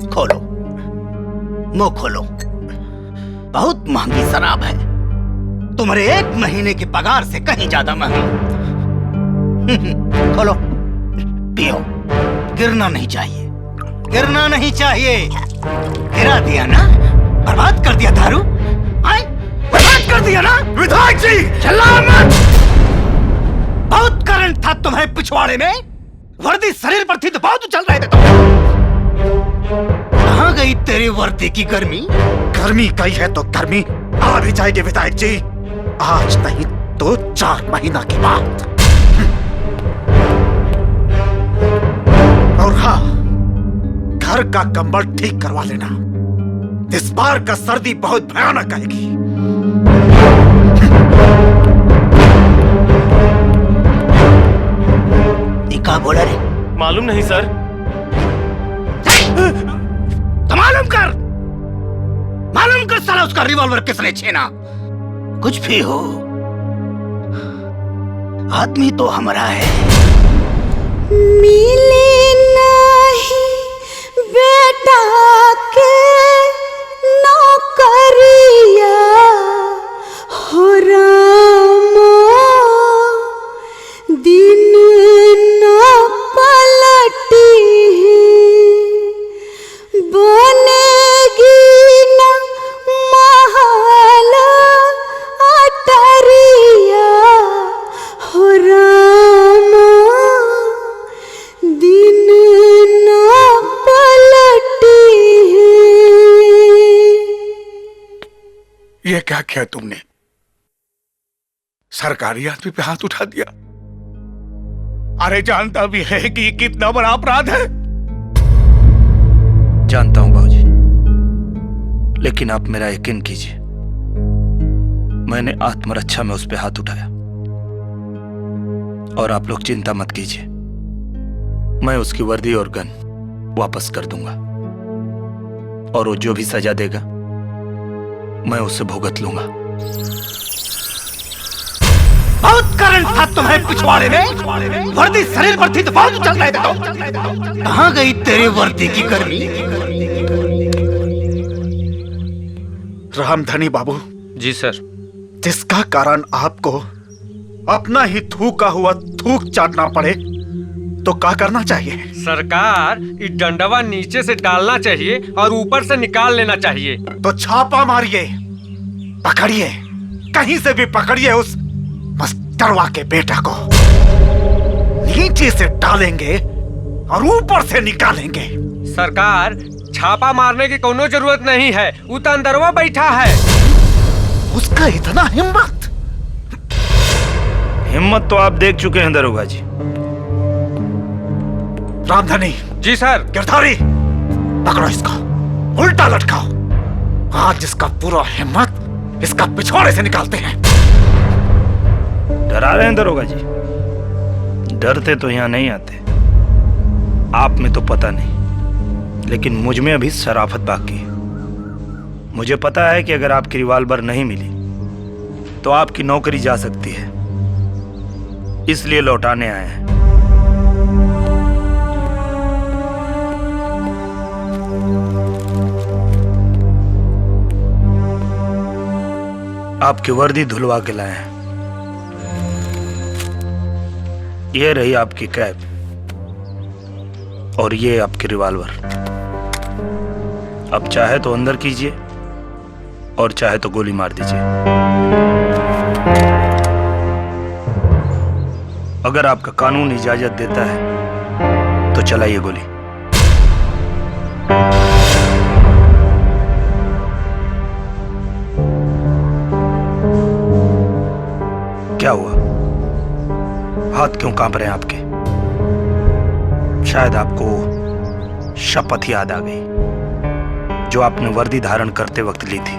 खोलो, मुंह खोलो। बहुत महंगी शराब है, तुम्हारे 1 महीने की पगार से कहीं ज्यादा महंगी। खोलो, पियो। गिरना नहीं चाहिए, गिरना नहीं चाहिए। गिरा दिया ना, बर्बाद कर दिया दारू। आए, बर्बाद कर दिया ना। विधायक जी, चला मत। बहुत करंट था तुम्हारे पिछवाड़े में, वर्दी शरीर पर थी तो बहुत उछल रहे थे तुम। कहाँ गई तेरी वर्दी की गर्मी? गर्मी गई है तो गर्मी आ भी जाएगी विधायक जी, आज नहीं तो 4 महीना के बाद। और हाँ, घर का कंबल ठीक करवा लेना, इस बार का सर्दी बहुत भयानक आएगी। क्या बोला रे? मालूम नहीं सर। तो मालूम कर साला, उसका रिवॉल्वर किसने छीना? कुछ भी हो, आदमी तो हमारा है। मिले नहीं बेटा के नौकरिया हो रामा, दिन न पलटी बनेगी न महल अटरिया हो रामा, दिन न पलटी। ये क्या किया तुमने? सरकारी आदमी पे हाथ उठा दिया। अरे जानता भी है कि ये कितना बड़ा अपराध है। जानता हूं बाबूजी, लेकिन आप मेरा यकीन कीजिए, मैंने आत्मरक्षा में उस पे हाथ उठाया। और आप लोग चिंता मत कीजिए, मैं उसकी वर्दी और गन वापस कर दूंगा और वो जो भी सजा देगा मैं उसे भुगत लूंगा। बहुत करंट था तुम्हें पिछवाड़े में। वर्दी शरीर पर थी तो बहुत चल रहे थे। कहाँ गई तेरी वर्दी की गर्मी? रामधनी बाबू। जी सर। जिसका कारण आपको अपना ही थूका हुआ थूक चाटना पड़े तो क्या करना चाहिए? सरकार, इस डंडवा नीचे से डालना चाहिए और ऊपर से निकाल लेना चाहिए। तो छापा मारिए, पकड़िए, कहीं से भी पकड़िए उस मस्टरवा के बेटा को। नीचे से डालेंगे और ऊपर से निकालेंगे। सरकार, छापा मारने की कोनो जरूरत नहीं है, वो तो अंदरवा बैठा है। उसका इतना हिम्मत? हिम्मत तो आप देख चुके हैं दरोगा जी। रामधनी। जी सर। गिरधारी, पकड़ो इसको, उल्टा लटकाओ। आज इसका पूरा हिम्मत इसका पिछवाड़े से निकालते हैं। डरा रहे हैं दरोगा जी? डरते तो यहाँ नहीं आते। आप में तो पता नहीं, लेकिन मुझ में अभी शराफत बाकी है। मुझे पता है कि अगर आपकी रिवॉल्वर नहीं मिली तो आपकी नौकरी जा सकती है, इसलिए लौटाने आए हैं। आपकी वर्दी धुलवा के लाए हैं। ये रही आपकी कैब और ये आपकी रिवॉल्वर। अब चाहे तो अंदर कीजिए और चाहे तो गोली मार दीजिए। अगर आपका कानून इजाजत देता है तो चलाइए गोली। क्या हुआ? हाथ क्यों कांप रहे हैं आपके? शायद आपको शपथ याद आ गई जो आपने वर्दी धारण करते वक्त ली थी।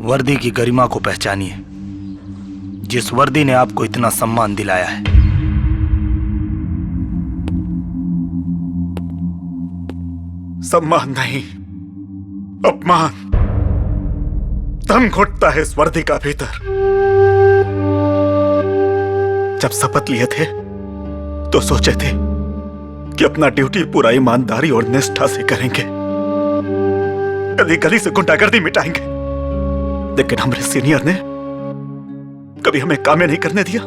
वर्दी की गरिमा को पहचानिए, जिस वर्दी ने आपको इतना सम्मान दिलाया है। सम्मान नहीं, अपमान। दम घुटता है इस वर्दी का भीतर। जब शपथ लिए थे तो सोचे थे कि अपना ड्यूटी पूरा ईमानदारी और निष्ठा से करेंगे, गली गली से गुंडागर्दी मिटाएंगे। लेकिन हमारे सीनियर ने कभी हमें कामें नहीं करने दिया।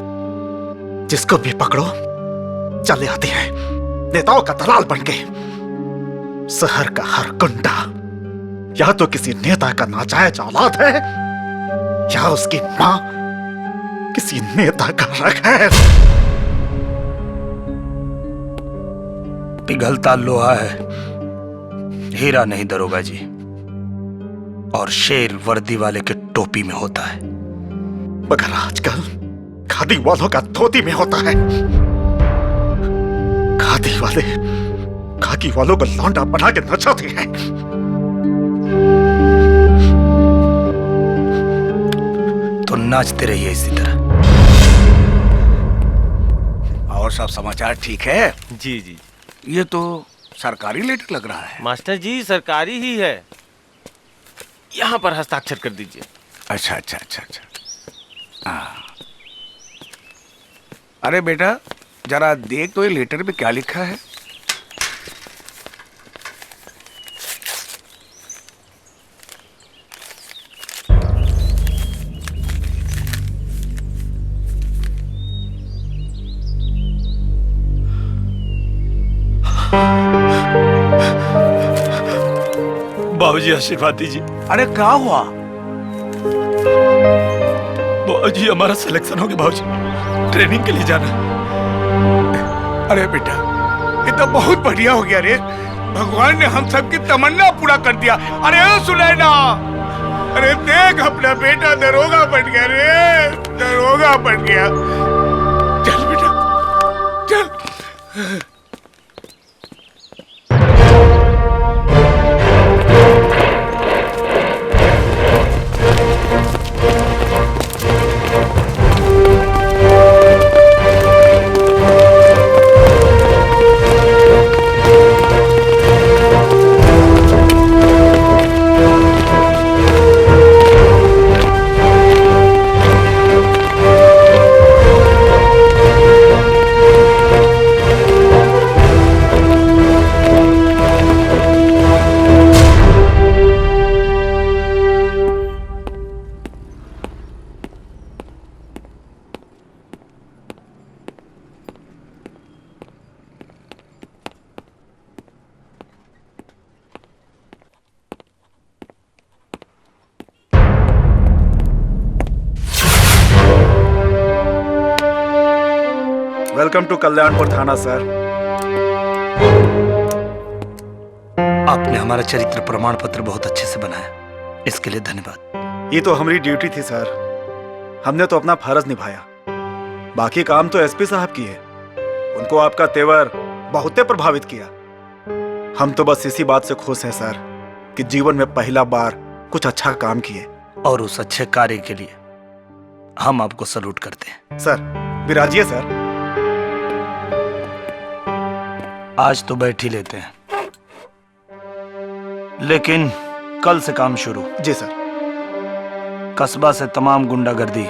जिसको भी पकड़ो चले आते हैं नेताओं का दलाल बन के। शहर का हर गुंडा या तो किसी नेता का नाजायज औलाद है या उसकी मां किसी नेता का रग है। पिघलता लोहा है, हीरा नहीं दरोगा जी। और शेर वर्दी वाले के टोपी में होता है, मगर आजकल खादी वालों का धोती में होता है। खादी वाले खाकी वालों को लौंडा बना के नचाते हैं। तो नाचते रहिए इसी तरह। और सब समाचार ठीक है? जी जी। ये तो सरकारी लेटर लग रहा है। मास्टर जी सरकारी ही है, यहाँ पर हस्ताक्षर कर दीजिए। अच्छा अच्छा अच्छा अच्छा। हाँ। अरे बेटा जरा देख तो ये लेटर पे क्या लिखा है। बाबूजी आशीर्वाद दीजिए। अरे क्या हुआ? बाबूजी हमारा सिलेक्शन हो गया बाबूजी, ट्रेनिंग के लिए जाना। अरे बेटा ये तो बहुत बढ़िया हो गया रे। भगवान ने हम सबकी तमन्ना पूरा कर दिया। अरे ओ सुनैना, अरे देख अपना बेटा दरोगा बन गया रे, दरोगा बन गया। चल बेटा चल। वेलकम टू कल्याणपुर थाना सर। आपने हमारा चरित्र प्रमाण पत्र बहुत अच्छे से बनाया, इसके लिए धन्यवाद। ये तो हमारी ड्यूटी थी सर, हमने तो अपना फर्ज निभाया। बाकी काम तो एसपी साहब की है, उनको आपका तेवर बहुत प्रभावित किया। हम तो बस इसी बात से खुश हैं सर कि जीवन में पहला बार कुछ अच्छा काम किए। और उस अच्छे कार्य के लिए हम आपको सलूट करते हैं। सर विराजिए सर। आज तो बैठ ही लेते हैं, लेकिन कल से काम शुरू। जी सर। कस्बा से तमाम गुंडागर्दी,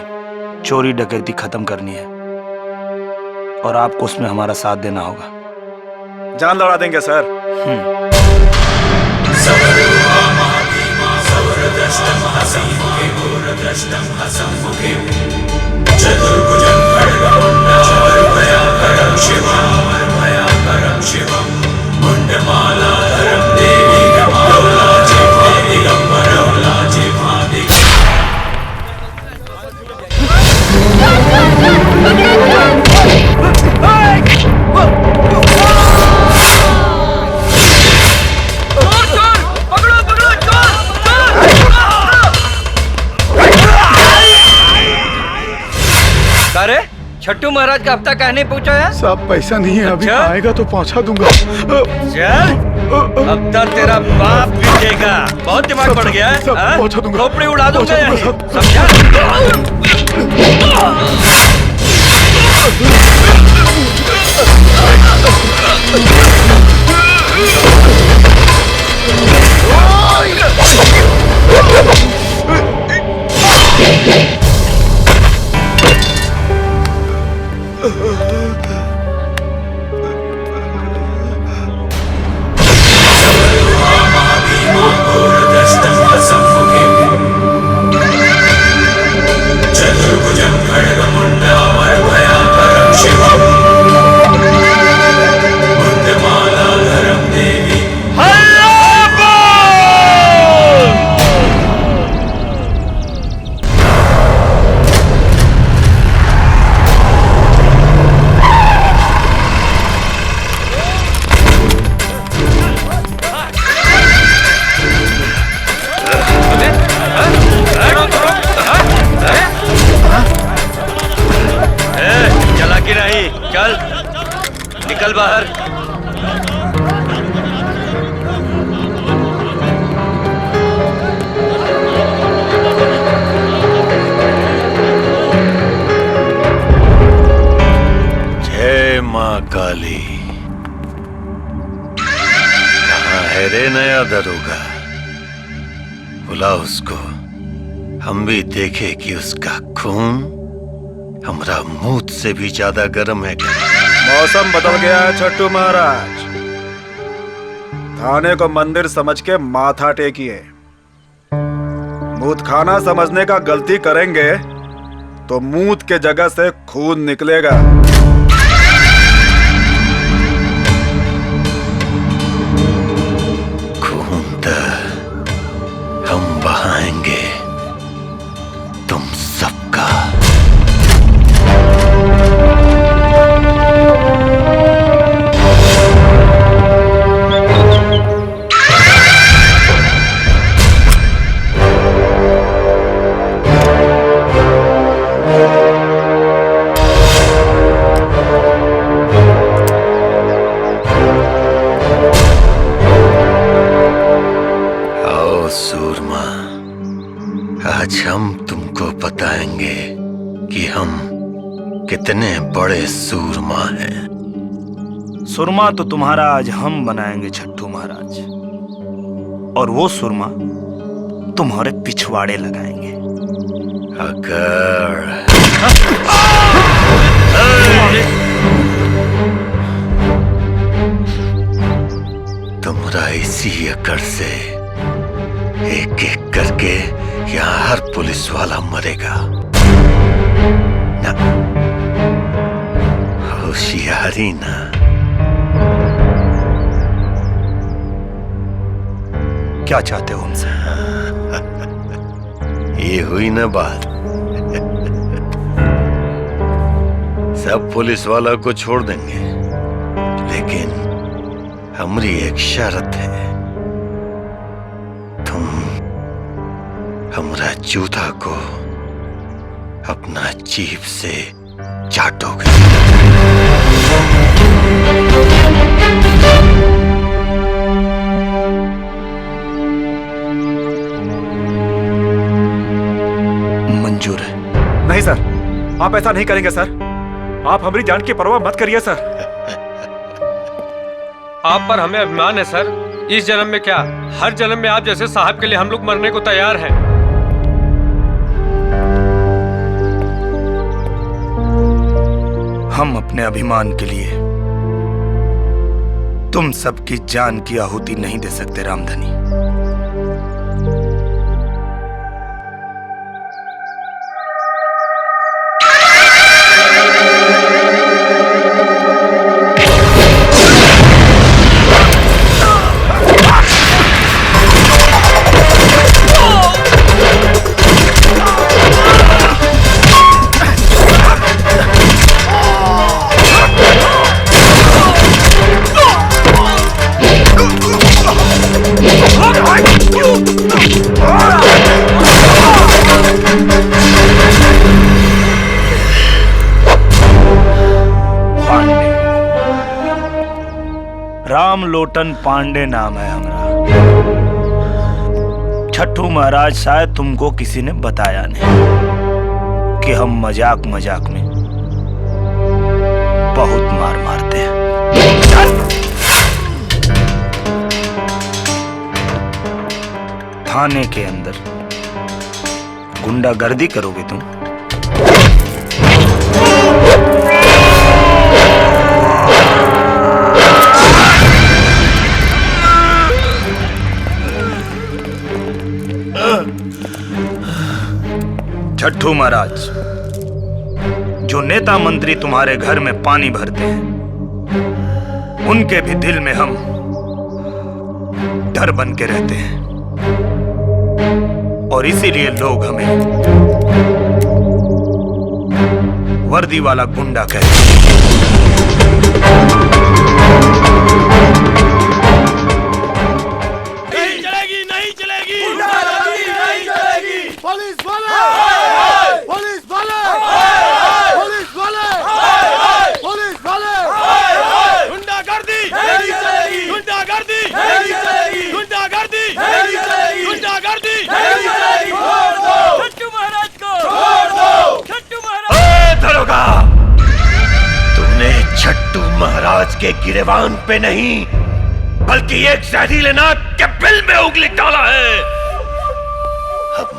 चोरी डकैती खत्म करनी है और आपको उसमें हमारा साथ देना होगा। जान लड़ा देंगे सर। अरे छट्टू महाराज का हफ्ता कहने पहुंचा है? साहब पैसा नहीं है अभी। अच्छा? आएगा तो पहुंचा दूंगा। चल हफ्ता तेरा बाप भी देगा। बहुत दिमाग बढ़ गया है। पहुंचा दूंगा। खोपड़ी उड़ा दूंगा यहीं। चल निकल बाहर। जय माँ काली। कहाँ है रे नया दरोगा? बुला उसको, हम भी देखे कि उसका खून हमारा मुंह से भी ज्यादा गर्म है। मौसम बदल गया है छट्टू महाराज, थाने को मंदिर समझ के माथा टेकिए। मूत खाना समझने का गलती करेंगे तो मूत के जगह से खून निकलेगा। खून तो हम बहाएंगे तुम सबका। आज हम तुमको बताएंगे कि हम कितने बड़े सूरमा हैं। सुरमा तो तुम्हारा आज हम बनाएंगे छट्टू महाराज, और वो सुरमा तुम्हारे पिछवाड़े लगाएंगे। अगर तुम्हारा इसी अकड़ से एक एक करके यहाँ हर पुलिस वाला मरेगा ना। होशियारी ना। क्या चाहते हो हमसे? ये हुई ना बात। सब पुलिस वाला को छोड़ देंगे, लेकिन हमारी एक शर्त है, तुम हमारा जूता को अपना जीभ से चाटोगे। मंजूर है। नहीं सर, आप ऐसा नहीं करेंगे सर। आप हमारी जान की परवाह मत करिए सर। आप पर हमें अभिमान है सर। इस जन्म में क्या, हर जन्म में आप जैसे साहब के लिए हम लोग मरने को तैयार हैं। हम अपने अभिमान के लिए तुम सबकी जान की आहुति नहीं दे सकते रामधनी। रामलोटन पांडे नाम है हमारा। छठू महाराज शायद तुमको किसी ने बताया नहीं कि हम मजाक मजाक में बहुत मार मारते हैं। थाने के अंदर गुंडागर्दी करोगे तुम? छठू महाराज, जो नेता मंत्री तुम्हारे घर में पानी भरते हैं, उनके भी दिल में हम डर बन के रहते हैं, और इसीलिए लोग हमें वर्दी वाला गुंडा कहते हैं। नहीं चलेगी, नहीं चलेगी, नहीं चलेगी। पुलिस वाले, पुलिस वाले, पुलिस वाले, पुलिस वाले, गुंडागर्दी नहीं चलेगी, गुंडागर्दी नहीं चलेगी, गुंडागर्दी नहीं चलेगी, गुंडागर्दी नहीं चलेगी। छोड़ दो छठू महाराज को, छोड़ दो छठू महाराज। ए दरोगा, तुमने छठू महाराज के गिरेबान पे नहीं बल्कि एक जहरीले नाग के बिल में उंगली डाला है। अब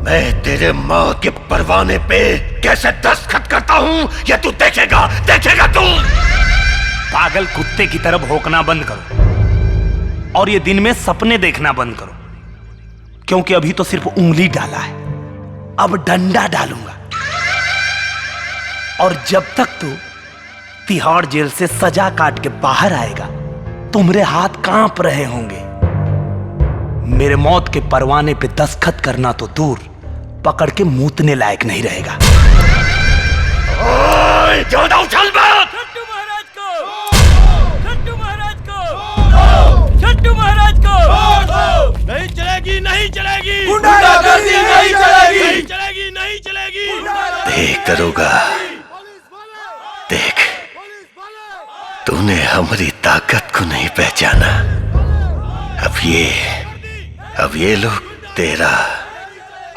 मैं तेरे माँ के परवाने पे कैसे दस्तखत करता हूँ ये तू देखेगा, देखेगा तू। पागल कुत्ते की तरह भौंकना बंद करो और ये दिन में सपने देखना बंद करो, क्योंकि अभी तो सिर्फ उंगली डाला है, अब डंडा डालूंगा। और जब तक तू तिहाड़ जेल से सजा काट के बाहर आएगा, तुम्हारे हाथ कांप रहे होंगे। मेरे मौत के परवाने पे दस्तखत करना तो दूर, पकड़ के मूतने लायक नहीं रहेगा। ओए, ज्यादा उछल मत। छठू महाराज को, छठू महाराज को, छठू महाराज को। नहीं चलेगी, नहीं चलेगी, गुंडागर्दी नहीं चलेगी, नहीं चलेगी, नहीं चलेगी। देख दरोगा, देख, तूने हमारी ताकत को नहीं पहचाना। अब ये लोग तेरा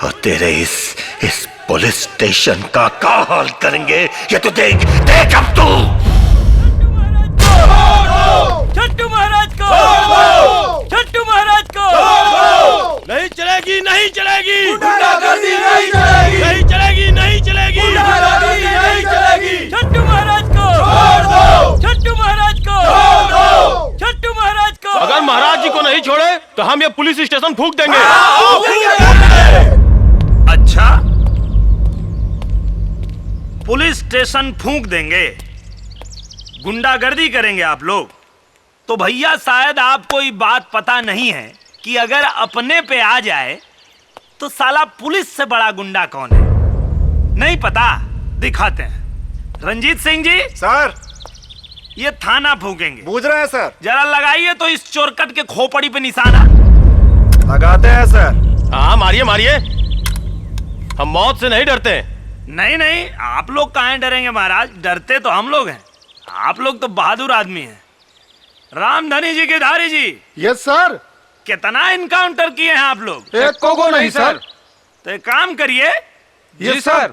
और तेरे इस पुलिस स्टेशन का क्या हाल करेंगे ये तो देख, देख अब तू। छठू महाराज को, छठू महाराज को। नहीं चलेगी, नहीं चलेगी, गुंडागर्दी नहीं चलेगी, नहीं चलेगी, नहीं चलेगी, गुंडागर्दी नहीं चलेगी। छठू महाराज को, छठू महाराज को, छठू महाराज को। अगर महाराज जी को नहीं छोड़े तो हम ये पुलिस स्टेशन फूंक देंगे। अच्छा, पुलिस स्टेशन फूंक देंगे, गुंडागर्दी करेंगे आप लोग? तो भैया शायद आपको ये बात पता नहीं है कि अगर अपने पे आ जाए तो साला पुलिस से बड़ा गुंडा कौन है। नहीं पता? दिखाते हैं। रंजीत सिंह जी। सर। ये थाना फूकेंगे। बूझ रहे हैं सर। जरा लगाइए तो इस चोरकट के खोपड़ी पे निशाना। लगाते हैं सर। हाँ मारिए मारिए, हम मौत से नहीं डरते। नहीं नहीं, आप लोग काहे डरेंगे महाराज, डरते तो हम लोग हैं। आप लोग तो बहादुर आदमी हैं। रामधनी जी के धारी जी। Yes sir. कितना इनकाउंटर किए हैं आप लोग? एक को नहीं सर। तो एक काम करिए। जी सर।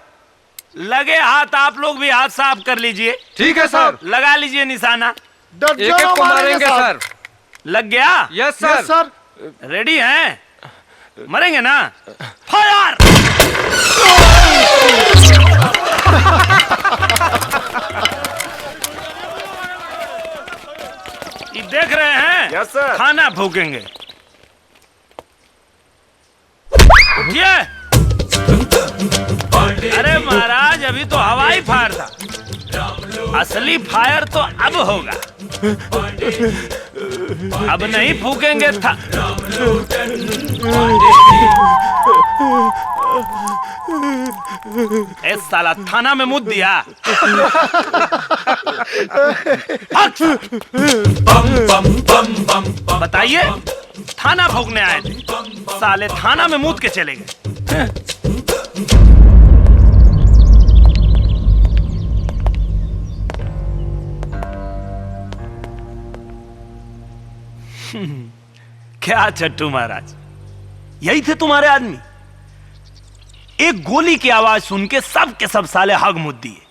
लगे हाथ आप लोग भी हाथ साफ कर लीजिए। ठीक है सर। लगा लीजिए निशाना। एक को मारेंगे सर। लग गया? Yes sir. रेडी हैं? मरेंगे ना? फायर! ये देख रहे हैं? Yes sir. खाना फूकेंगे। उठिए। अरे महाराज, अभी तो हवाई फायर था, असली फायर तो अब होगा। अब नहीं फूकेंगे था। ए साला, थाना में मुद्द दिया। बताइए, थाना फूकने आए थे, साले थाना में मुद्द के चले गए। क्या चट्टू महाराज, यही थे तुम्हारे आदमी? एक गोली की आवाज सुन के सब के सब साले हग मुद्द दिए।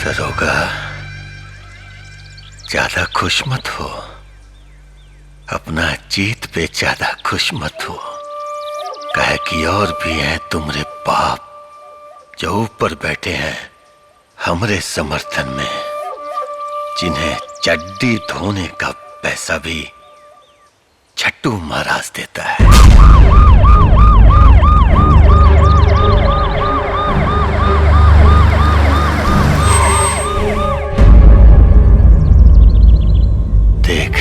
दरोगा, ज्यादा खुश मत हो, अपना जीत पे ज्यादा खुश मत हो। कहे कि और भी हैं तुम्हारे बाप जो ऊपर बैठे हैं हमरे समर्थन में, जिन्हें चड्डी धोने का पैसा भी छट्टू महाराज देता है। देख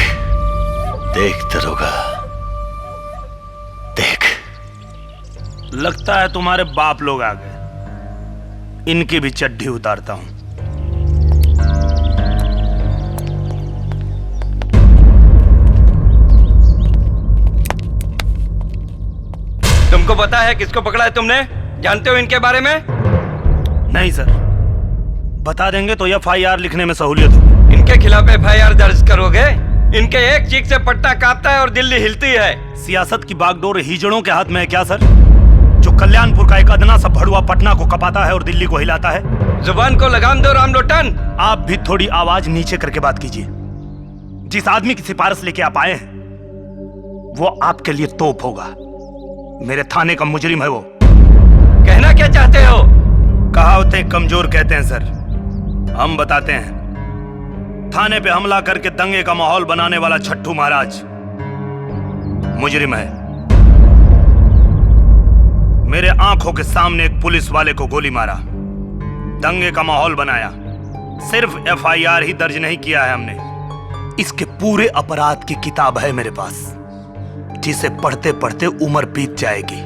देख दरोगा, देख। लगता है तुम्हारे बाप लोग आ गए। इनकी भी चड्डी उतारता हूं। तुमको पता है किसको पकड़ा है तुमने? जानते हो इनके बारे में? नहीं सर, बता देंगे तो FIR लिखने में सहूलियत होगी। इनके खिलाफ FIR दर्ज करोगे? इनके एक चीख से पट्टा कांपता है और दिल्ली हिलती है। सियासत की बागडोर हिजड़ों के हाथ में है क्या सर, जो कल्याणपुर का एक अदना सा भड़ुआ पटना को कपाता है और दिल्ली को हिलाता है? जुबान को लगाम दो रामलोटन। आप भी थोड़ी आवाज नीचे करके बात कीजिए। जिस आदमी की सिफारिश लेके आप आए हैं वो आपके लिए तोप होगा। मेरे थाने का मुजरिम है वो। कहना क्या चाहते हो? कहावतें कमजोर कहते हैं सर, हम बताते हैं। थाने पे हमला करके दंगे का माहौल बनाने वाला छट्टू महाराज मुजरिम है। मेरे आंखों के सामने एक पुलिस वाले को गोली मारा, दंगे का माहौल बनाया। सिर्फ FIR ही दर्ज नहीं किया है हमने, इसके पूरे अपराध की किताब है मेरे पास, जिसे पढ़ते पढ़ते उम्र बीत जाएगी,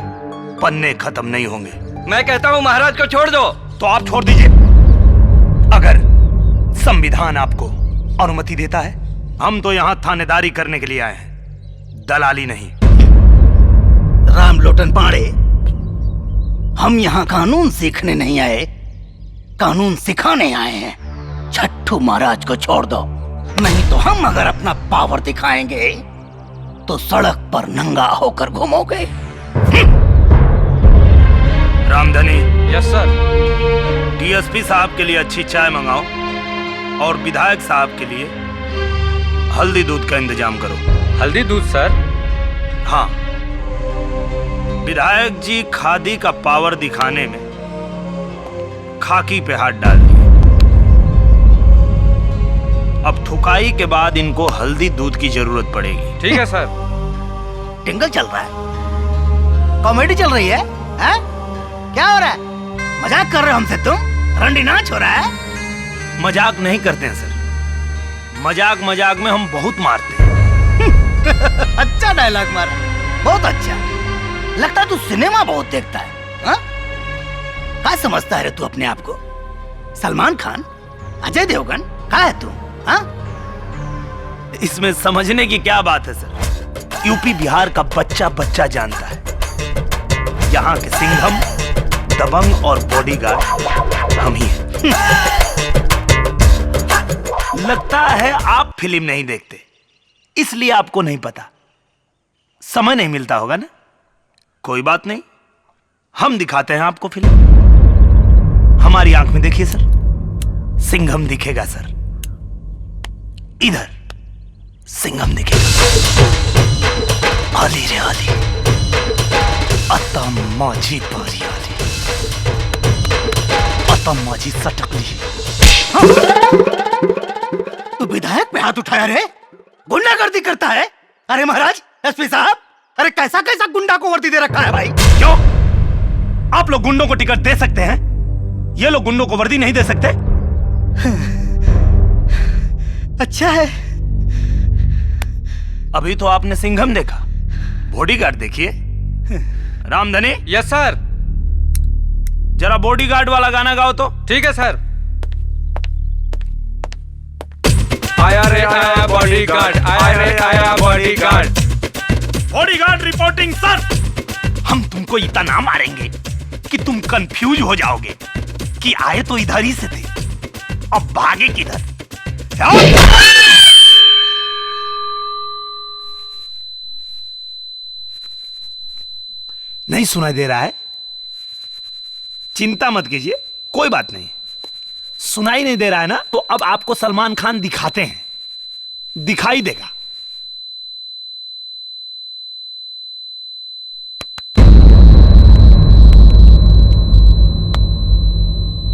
पन्ने खत्म नहीं होंगे। मैं कहता हूँ महाराज को छोड़ दो। तो आप छोड़ दीजिए, अगर संविधान आपको अनुमति देता है। हम तो यहाँ थानेदारी करने के लिए आए हैं, दलाली नहीं। रामलोटन पांडे, हम यहाँ कानून सीखने नहीं आए, कानून सिखाने आए हैं। छट्टू महाराज को छोड़ दो, नहीं तो हम अगर अपना पावर दिखाएंगे तो सड़क पर नंगा होकर घूमोगे। रामधनी। Yes sir. DSP साहब के लिए अच्छी चाय मंगाओ और विधायक साहब के लिए हल्दी दूध का इंतजाम करो। हल्दी दूध सर? हाँ, विधायक जी खादी का पावर दिखाने में खाकी पे हाथ डाल दिए। अब थुकाई के बाद इनको हल्दी दूध की जरूरत पड़ेगी। ठीक है सर। टिंगल चल रहा है, कॉमेडी चल रही है, हैं? क्या हो रहा है? मजाक कर रहे हो हमसे तुम? रंडी नाच हो रहा है? मजाक नहीं करते हैं सर, मजाक मजाक में हम बहुत मारते हैं। अच्छा डायलॉग मारा, बहुत अच्छा। लगता है तू सिनेमा बहुत देखता है, हा? क्या समझता है रे तू अपने आप को? सलमान खान, अजय देवगन, क्या है तू? हाँ? इसमें समझने की क्या बात है सर? यूपी बिहार का बच्चा बच्चा जानता है, यहाँ के सिंघम, दबंग और बॉडीगार्ड हम ही हैं। लगता है आप फिल्म नहीं देखते, इसलिए आपको नहीं पता। समय नहीं मिलता होगा ना? कोई बात नहीं, हम दिखाते हैं आपको फिल्म। हमारी आंख में देखिए सर, सिंघम दिखेगा सर। इधर सिंघम दिखेगा। आली रे आली, अत्ता माझी बारी आली, अत्ता माझी सटकली। तू विधायक पे हाथ उठाया रे? गुंडागर्दी करता है? अरे महाराज, एसपी साहब, अरे कैसा कैसा गुंडा को वर्दी दे रखा है भाई? क्यों? आप लोग गुंडों को टिकट दे सकते हैं, ये लोग गुंडों को वर्दी नहीं दे सकते? अच्छा है। अभी तो आपने सिंघम देखा, बॉडीगार्ड देखिए। रामधनी। Yes sir. जरा बॉडीगार्ड वाला गाना गाओ तो। ठीक है सर। आया रे आया बॉडीगार्ड, आया रे आया बॉडीगार्ड। Bodyguard reporting sir. हम तुमको इतना मारेंगे कि तुम कंफ्यूज हो जाओगे कि आए तो इधर ही से थे, अब भागे किधर? नहीं सुनाई दे रहा है? चिंता मत कीजिए, कोई बात नहीं। सुनाई नहीं दे रहा है ना, तो अब आपको सलमान खान दिखाते हैं, दिखाई देगा।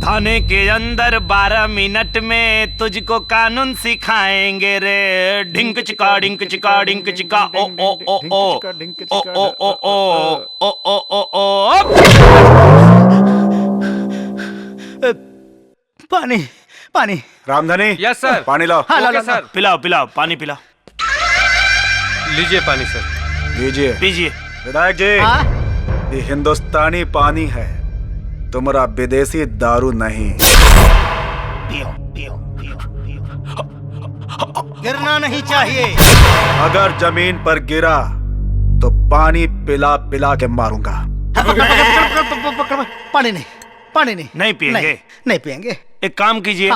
थाने के अंदर 12 मिनट में तुझको कानून सिखाएंगे रे। ढिंक चिका डिंक चिका डिंक चिका ओ ओ ओ ओ ओ ओ ओ ओ ओ ओ ओ। पानी पानी। रामधनी। Yes sir. पानी लाओ। हाँ, ओके सर। पिलाओ पिलाओ, पानी पिलाओ। लीजिए पानी सर। लीजिए। पीजिए। विधायक जी, ये हिंदुस्तानी पानी है, तुम्हारा विदेशी दारू नहीं। पियो पियो पियो पियो। गिरना नहीं चाहिए। अगर जमीन पर गिरा तो पानी पिला पिला के मारूंगा। पानी नहीं, पानी नहीं। नहीं पिएंगे? नहीं पिएंगे। एक काम कीजिए,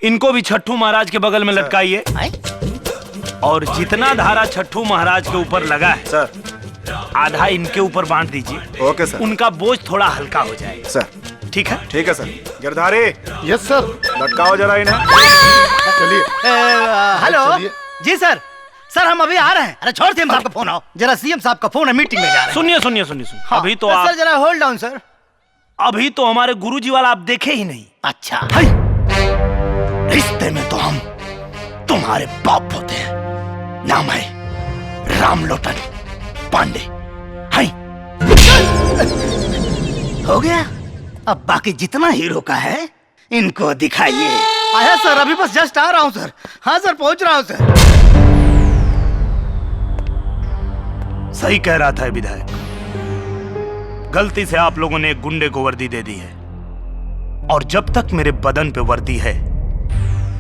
इनको भी छठू महाराज के बगल में लटकाइए, और जितना धारा छठू महाराज के ऊपर लगा है सर, आधा इनके ऊपर बांट दीजिए। Okay sir. उनका बोझ थोड़ा हल्का हो जाएगा सर। ठीक है? ठीक है सर। गिरधारी। Yes sir. लटकाओ जरा इन्हें। चलिए। हेलो चलिए। जी सर, सर हम अभी आ रहे हैं। अरे छोड़ सीएम साहब का फोन आओ, जरा सीएम साहब का फोन है, मीटिंग में जा रहे हैं। सुनिए सुनिए सुनिए सुनिए। हाँ, अभी तो सर आप जरा होल्ड डाउन सर। अभी तो हमारे गुरुजी वाला आप देखे ही नहीं। अच्छा। रिश्ते में तो हम तुम्हारे बाप होते हैं। नाम है रामलोटन पांडे। हो गया? अब बाकी जितना हीरो का है इनको दिखाइए। आया सर, अभी बस जस्ट आ रहा हूँ सर। हाँ सर, पहुंच रहा हूँ सर। सही कह रहा था विधायक, गलती से आप लोगों ने एक गुंडे को वर्दी दे दी है, और जब तक मेरे बदन पे वर्दी है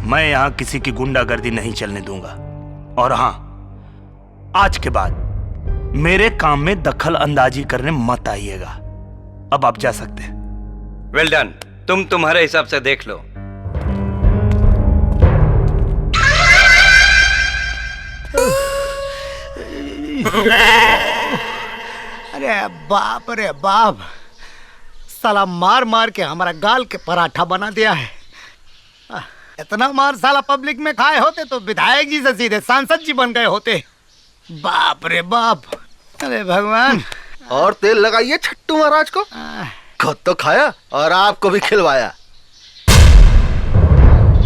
मैं यहां किसी की गुंडागर्दी नहीं चलने दूंगा। और हां, आज के बाद मेरे काम में दखल अंदाजी करने मत आइएगा। अब आप जा सकते हैं। Well done. तुम तुम्हारे हिसाब से देख लो। अरे बाप रे बाप, साला मार मार के हमारा गाल के पराठा बना दिया है। इतना मार साला पब्लिक में खाए होते तो विधायक जी से सीधे सांसद जी बन गए होते। बाप रे बाप। अरे भगवान। और तेल लगाइए छट्टू महाराज को। खुद तो खाया और आपको भी खिलवाया।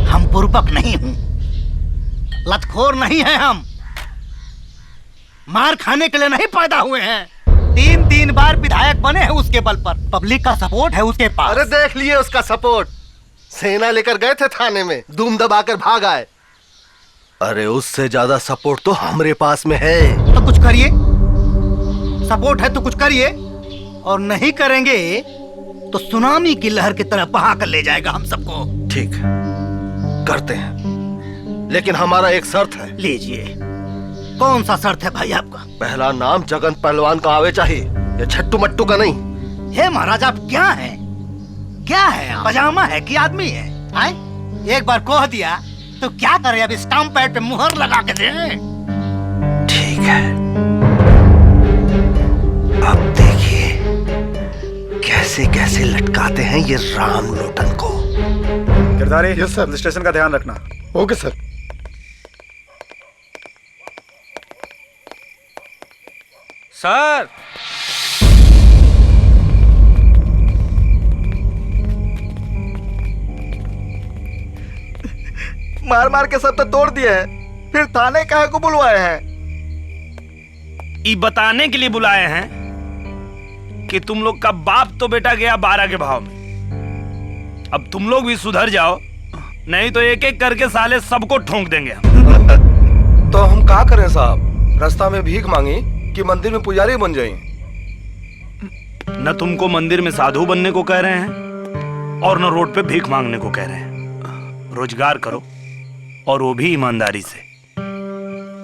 हम बुर्बक नहीं हूं, लतखोर नहीं है हम। मार खाने के लिए नहीं पैदा हुए हैं। 3 बार विधायक बने हैं उसके बल पर। पब्लिक का सपोर्ट है उसके पास। अरे देख लिए उसका सपोर्ट। सेना लेकर गए थे थाने में, धूम दबाकर भाग आए। अरे उससे ज्यादा सपोर्ट तो हमारे पास में है। तो कुछ करिए। सपोर्ट है तो कुछ करिए, और नहीं करेंगे तो सुनामी की लहर की तरह बहा कर ले जाएगा हम सबको। ठीक है, करते हैं, लेकिन हमारा एक शर्त है। लीजिए। कौन सा शर्त है भाई आपका? पहला नाम जगन पहलवान का आवे चाहिए, ये छट्टू मट्टू का नहीं। हे महाराज, आप क्या हैं? क्या है? पजामा है कि आदमी है? आए? एक बार कह दिया तो क्या करे? अब स्टाम्प पैड पे मुहर लगा के दे। ठीक है, अब देखिए कैसे कैसे लटकाते हैं ये राम लोटन को। गिरधारी, यस सर, स्टेशन का ध्यान रखना। Okay sir. सर, मार मार के सब तो तोड़ दिए हैं, फिर थाने काहे को बुलवाए हैं? ये बताने के लिए बुलाए हैं कि तुम लोग का बाप तो बेटा गया 12 के भाव में। अब तुम लोग भी सुधर जाओ, नहीं तो एक एक करके साले सबको ठोंक देंगे हम। तो हम क्या करें साहब? रास्ता में भीख मांगी कि मंदिर में पुजारी बन जाएं? न तुमको मंदिर में साधु बनने को कह रहे हैं और न रोड पे भीख मांगने को कह रहे हैं। रोजगार करो, और वो भी ईमानदारी से।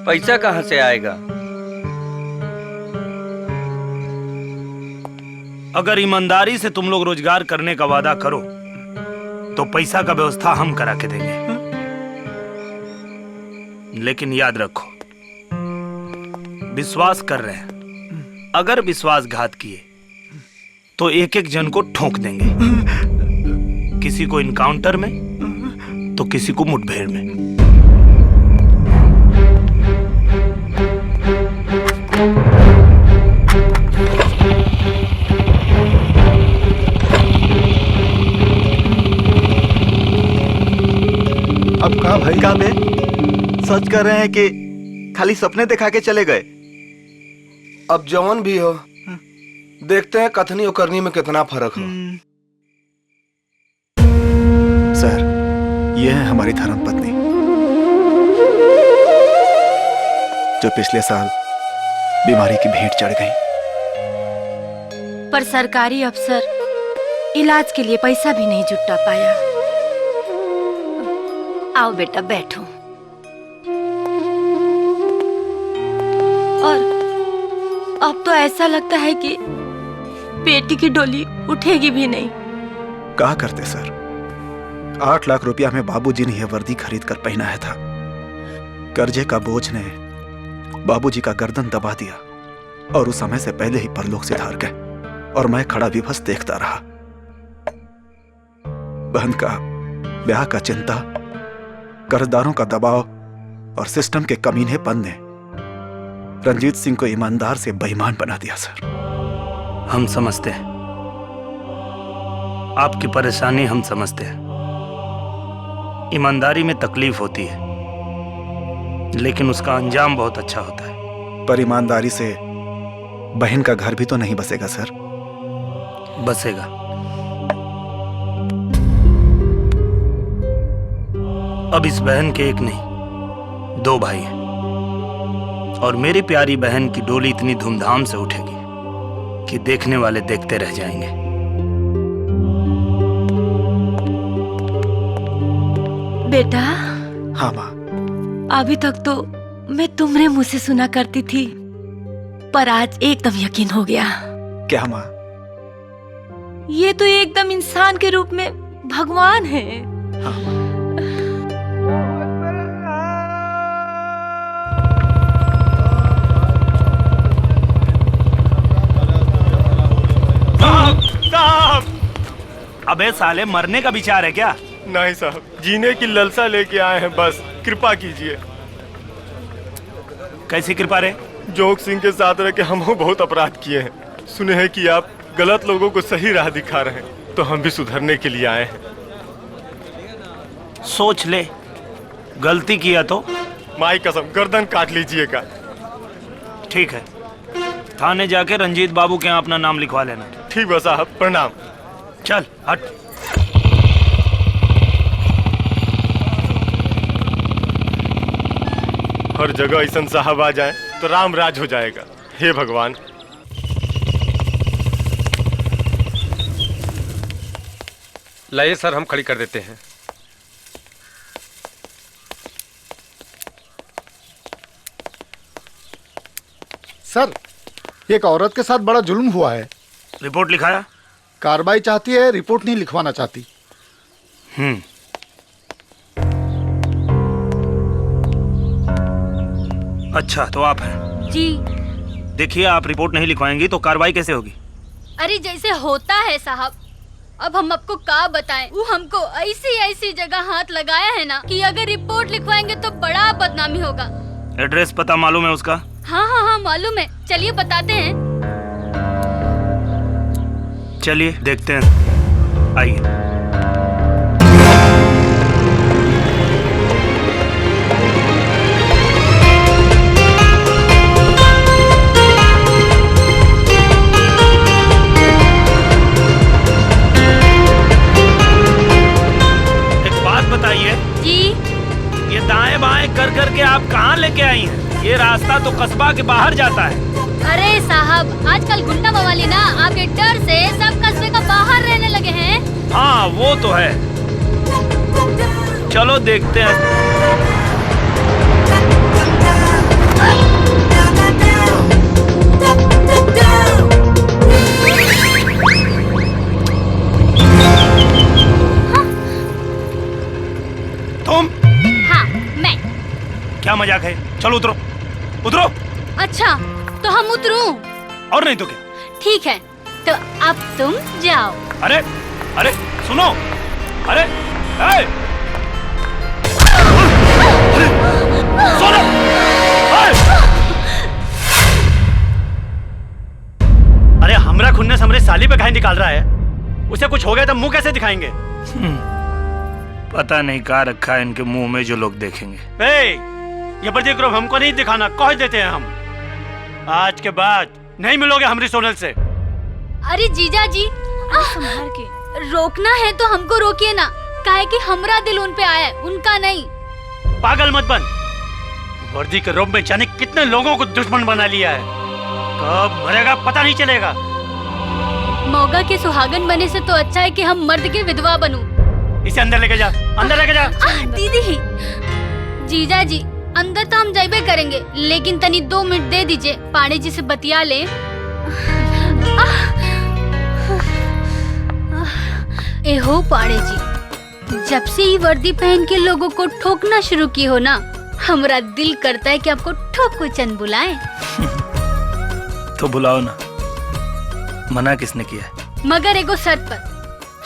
पैसा कहाँ से आएगा? अगर ईमानदारी से तुम लोग रोजगार करने का वादा करो तो पैसा का व्यवस्था हम करा के देंगे। लेकिन याद रखो, विश्वास कर रहे हैं, अगर विश्वासघात किए तो एक एक जन को ठोक देंगे, किसी को इनकाउंटर में तो किसी को मुठभेड़ में। अब कहा भाई? कहा बे? सच कर रहे हैं कि खाली सपने दिखा के चले गए? अब जवान भी हो, देखते हैं कथनी और करनी में कितना फर्क हो। सर, ये है हमारी धर्मपत्नी, जो पिछले साल बीमारी की भेंट चढ़ गई। पर सरकारी अफसर इलाज के लिए पैसा भी नहीं जुटा पाया। आओ बेटा, बैठो। और अब तो ऐसा लगता है कि बेटी की डोली उठेगी भी नहीं। कहा करते सर, 8 लाख रुपया में बाबूजी ने यह वर्दी खरीद कर पहनाया था। कर्जे का बोझ ने बाबूजी का गर्दन दबा दिया और उस समय से पहले ही परलोक से धार गए, और मैं खड़ा विभस देखता रहा। बहन का ब्याह का चिंता, कर्जदारों का दबाव और सिस्टम के कमीनेपन ने रंजीत सिंह को ईमानदार से बेईमान बना दिया। सर, हम समझते हैं आपकी परेशानी, हम समझते हैं। ईमानदारी में तकलीफ होती है, लेकिन उसका अंजाम बहुत अच्छा होता है। पर ईमानदारी से बहन का घर भी तो नहीं बसेगा सर। बसेगा। अब इस बहन के एक नहीं 2 भाई हैं, और मेरी प्यारी बहन की डोली इतनी धूमधाम से उठेगी कि देखने वाले देखते रह जाएंगे। बेटा। हाँ माँ। अभी तक तो मैं तुम्हारे मुंह से सुना करती थी, पर आज एकदम यकीन हो गया। क्या माँ? ये तो एकदम इंसान के रूप में भगवान है। हाँ। अबे साले, मरने का विचार है क्या? नहीं साहब, जीने की ललसा लेके आए हैं, बस कृपा कीजिए। कैसी कृपा रे? जोग सिंह के साथ रह के हम बहुत अपराध किए हैं। सुने हैं कि आप गलत लोगों को सही राह दिखा रहे हैं, तो हम भी सुधरने के लिए आए हैं। सोच ले, गलती किया तो माई कसम गर्दन काट लीजिएगा। ठीक है, थाने जाके रंजीत बाबू के यहाँ अपना नाम लिखवा लेना। ठीक है साहब, प्रणाम। चल हट। हर जगह ऐसा साहब आ जाए तो राम राज हो जाएगा। हे भगवान। लाइए सर, हम खड़ी कर देते हैं। सर, एक औरत के साथ बड़ा जुल्म हुआ है। रिपोर्ट लिखाया? कार्रवाई चाहती है, रिपोर्ट नहीं लिखवाना चाहती। अच्छा, तो आप हैं? जी। देखिए, आप रिपोर्ट नहीं लिखवाएंगी तो कार्रवाई कैसे होगी? अरे जैसे होता है साहब, अब हम आपको क्या बताएं। वो हमको ऐसी ऐसी जगह हाथ लगाया है ना कि अगर रिपोर्ट लिखवाएंगे तो बड़ा बदनामी होगा। एड्रेस पता मालूम है उसका? हाँ हाँ हाँ मालूम है, चलिए बताते हैं। चलिए देखते हैं, आइए। एक बात बताइए जी, ये दाएं बाएं कर कर के आप कहाँ लेके आई हैं? ये रास्ता तो कस्बा के बाहर जाता है। अरे साहब, आजकल गुंडा बवाली ना आपके डर से सब कस्बे का बाहर रहने लगे हैं। हाँ वो तो है, चलो देखते हैं। तुम? हाँ मैं। क्या मजाक है? चलो उतरो, उतरो। अच्छा तो हम उतरूं? और नहीं तो क्या? ठीक है, तो अब तुम जाओ। अरे अरे सुनो, अरे सुनो, अरे हमरा खुन्नस हमरे साली पे काहे निकाल रहा है? उसे कुछ हो गया तो मुंह कैसे दिखाएंगे? पता नहीं कहाँ रखा है इनके मुंह में जो लोग देखेंगे। ये बर्दी ग्रुप हमको नहीं दिखाना, कह देते हैं हम। आज के बाद नहीं मिलोगे हमरी सोनल से। अरे जीजा जी, संभाल के रोकना है तो हमको रोकिए ना, काहे कि हमरा दिल उन पे आया है, उनका नहीं। पागल मत बन, वर्दी के रूप में जाने कितने लोगों को दुश्मन बना लिया है। कब मरेगा पता नहीं चलेगा। मौगा के सुहागन बने से तो अच्छा है कि हम मर्द के विधवा बनूं। इसे अंदर लेके जा, अंदर लेके जा। दीदी, जीजा जी अंदर तो हम जाइबे करेंगे, लेकिन तनी 2 मिनट दे दीजिए, पांडे जी से बतिया ले। एहो पांडे जी, जब से ये वर्दी पहन के लोगों को ठोकना शुरू की हो ना, हमारा दिल करता है कि आपको ठोको चंद बुलाएं। तो बुलाओ ना, मना किसने किया है? मगर एगो शर्त पर,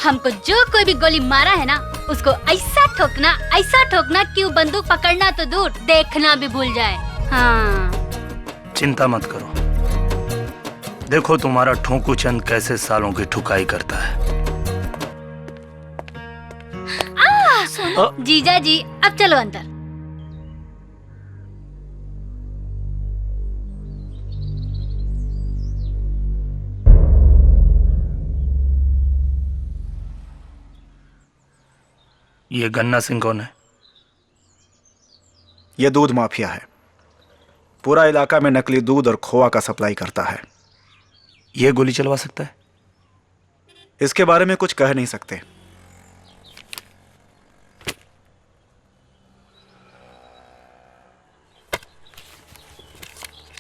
हमको जो कोई भी गोली मारा है ना, उसको ऐसा ठोकना कि वो बंदूक पकड़ना तो दूर, देखना भी भूल जाए। हाँ। चिंता मत करो, देखो तुम्हारा ठोकू चंद कैसे सालों की ठुकाई करता है। जीजा जी अब चलो अंदर। ये गन्ना सिंह कौन है? ये दूध माफिया है, पूरा इलाका में नकली दूध और खोआ का सप्लाई करता है। ये गोली चलवा सकता है? इसके बारे में कुछ कह नहीं सकते।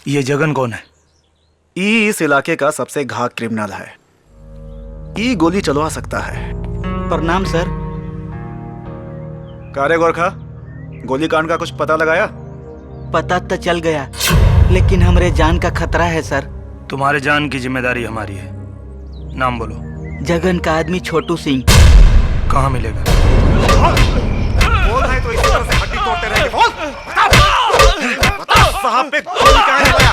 ये जगन कौन है? ई इस इलाके का सबसे घात क्रिमिनल है। ई गोली चलवा सकता है। प्रणाम सर। कारे गोरखा, गोली कांड का कुछ पता लगाया? पता तो चल गया, लेकिन हमरे जान का खतरा है सर। तुम्हारे जान की जिम्मेदारी हमारी है। नाम बोलो। जगन का आदमी छोटू सिंह। कहाँ मिलेगा? बोल है तो इसी तरह से हड्डी तोड़ते रहेंगे। बोल, बता साहब पे गोली कहाँ लगाया?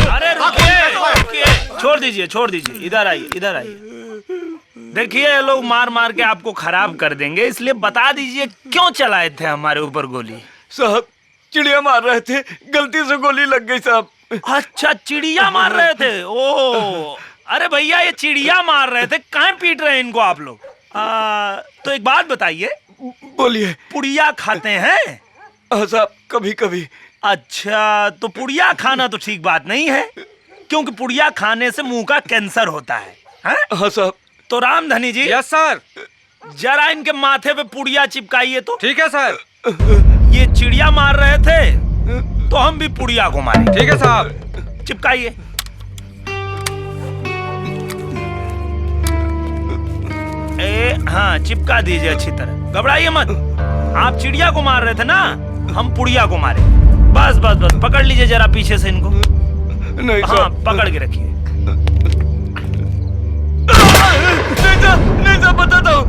अरे रुकिए, छोड़ दीजिए, इधर आइए। देखिए ये लोग मार मार के आपको खराब कर देंगे, इसलिए बता दीजिए क्यों चलाए थे हमारे ऊपर गोली? साहब चिड़िया मार रहे थे, गलती से गोली लग गई साहब। अच्छा चिड़िया मार रहे थे? ओ अरे भैया ये चिड़िया मार रहे थे, कहाँ पीट रहे हैं इनको आप लोग? तो एक बात बताइए। बोलिए। पुड़िया खाते हैं? साहब कभी कभी। अच्छा तो पुड़िया खाना तो ठीक बात नहीं है, क्योंकि पुड़िया खाने से मुंह का कैंसर होता है। हाँ साहब। तो रामधनी जी। Yes sir. जरा इनके माथे पे पुड़िया चिपकाइए तो। ठीक है सर। ये चिड़िया मार रहे थे तो हम भी पुड़िया को मारें। ठीक है साहब। चिपकाइए। हाँ चिपका दीजिए अच्छी तरह, घबराइए मत। आप चिड़िया को मार रहे थे ना, हम पुड़िया को मारे। बस बस बस पकड़ लीजिए जरा पीछे से इनको। नहीं हाँ पकड़ के रखिए। नहीं साहब बताता हूँ।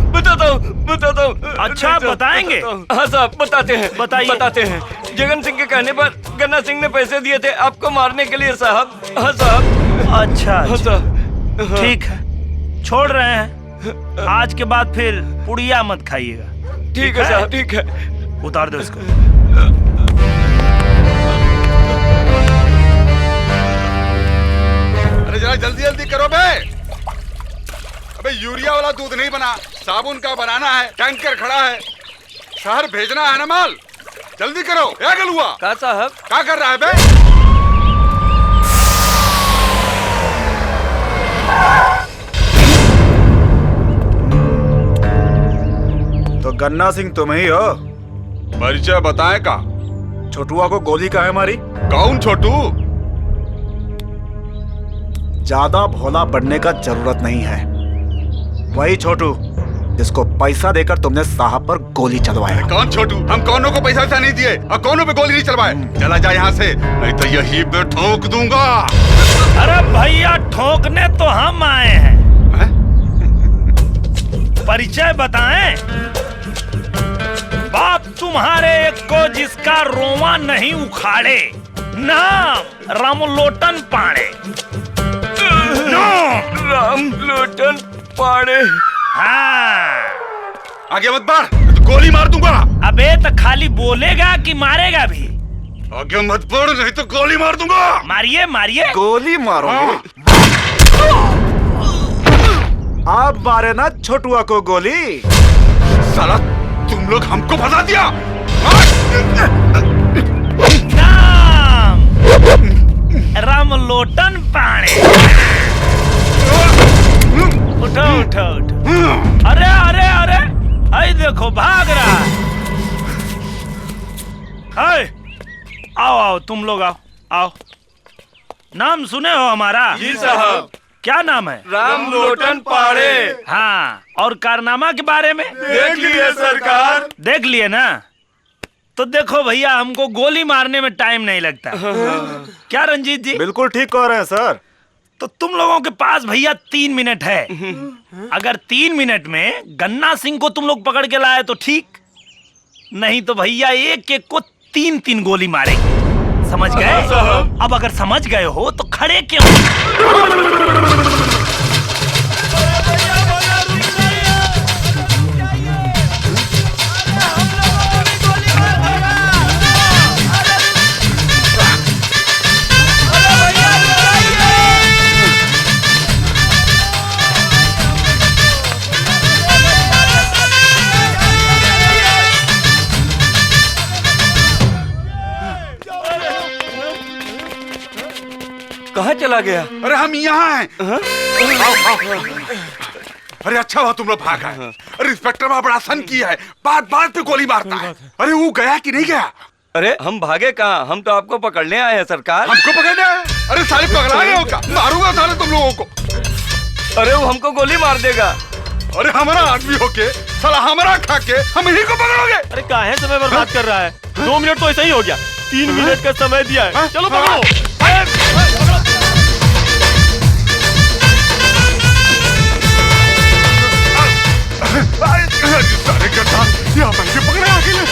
अच्छा बताएंगे? हाँ साहब बताते हैं। बताते हैं। जगन सिंह के कहने पर गन्ना सिंह ने पैसे दिए थे आपको मारने के लिए साहब। हाँ साहब। अच्छा ठीक है, छोड़ रहे हैं। आज के बाद फिर पुड़िया मत खाइएगा। ठीक है साहब। ठीक है। उतार दो इसको। अरे जरा जल्दी जल्दी करो बे। अबे यूरिया वाला दूध नहीं बना, साबुन का बनाना है। टैंकर खड़ा है, शहर भेजना है ना माल। जल्दी करो। क्या गलुआ? का साहब क्या कर रहा है बे? तो गन्ना सिंह तुम ही हो? परिचय बताए का? छोटुआ को गोली काहे मारी? कौन छोटू? ज्यादा भोला बनने का जरूरत नहीं है। वही छोटू जिसको पैसा देकर तुमने साहब पर गोली चलवाया। कौन छोटू? हम कौनों को पैसा नहीं दिए और कौनों पे गोली नहीं चलवाए। चला जा यहाँ से, नहीं तो यही पे ठोक दूंगा। अरे भैया ठोकने तो हम आए हैं। परिचय बताएं। बाप तुम्हारे एक को जिसका रोवा नहीं उखाड़े, नाम रामलोटन पाड़े। रामलोटन पाड़े। हाँ आगे मत बढ़, तो गोली मार दूंगा। अबे तो खाली बोलेगा कि मारेगा भी? आगे मत बढ़, नहीं तो गोली मार दूंगा। मारिए मारिए। गोली मारोगे? आप मारे ना छोटुआ को गोली। साला तुम लोग हमको फंसा दिया। नाम रामलोटन पाड़े। उठो उठो उठो। अरे अरे अरे आई देखो भाग रहा। हाय आओ आओ तुम लोग आओ आओ। नाम सुने हो हमारा? जी साहब। क्या नाम है? रामलोटन पाड़े। हाँ और कारनामा के बारे में? देख लिए सरकार। देख लिए ना? तो देखो भैया हमको गोली मारने में टाइम नहीं लगता। क्या रंजीत जी? बिल्कुल ठीक कह रहे हैं सर। तो तुम लोगों के पास भैया 3 मिनट है। अगर 3 मिनट में गन्ना सिंह को तुम लोग पकड़ के लाए तो ठीक, नहीं तो भैया एक एक को 3-3 गोली मारेंगे। समझ गए? अब अगर समझ गए हो तो खड़े क्यों? कहाँ चला गया? अरे हम यहाँ हैं। आओ। अरे अच्छा हुआ तुम लोग भाग आए। अरे इंस्पेक्टर वहाँ बड़ा सन किया है, बात बात पे गोली मारता है। अरे वो गया कि नहीं गया? अरे हम भागे कहाँ, हम तो आपको पकड़ने आए हैं सरकार। हमको पकड़ने आए? अरे साले पकड़ा गए हो क्या? मारूंगा साले तुम लोगों को। अरे वो हमको गोली मार देगा। अरे हमारा आदमी होके साला हमारा खा के हम ही को पकड़ोगे? अरे काहे समय बर्बाद कर रहा है? 2 मिनट तो ऐसा ही हो गया, 3 मिनट का समय दिया है। चलो पकड़ो। सारे गड्ढा यहाँ बैठे पकड़े अकेले।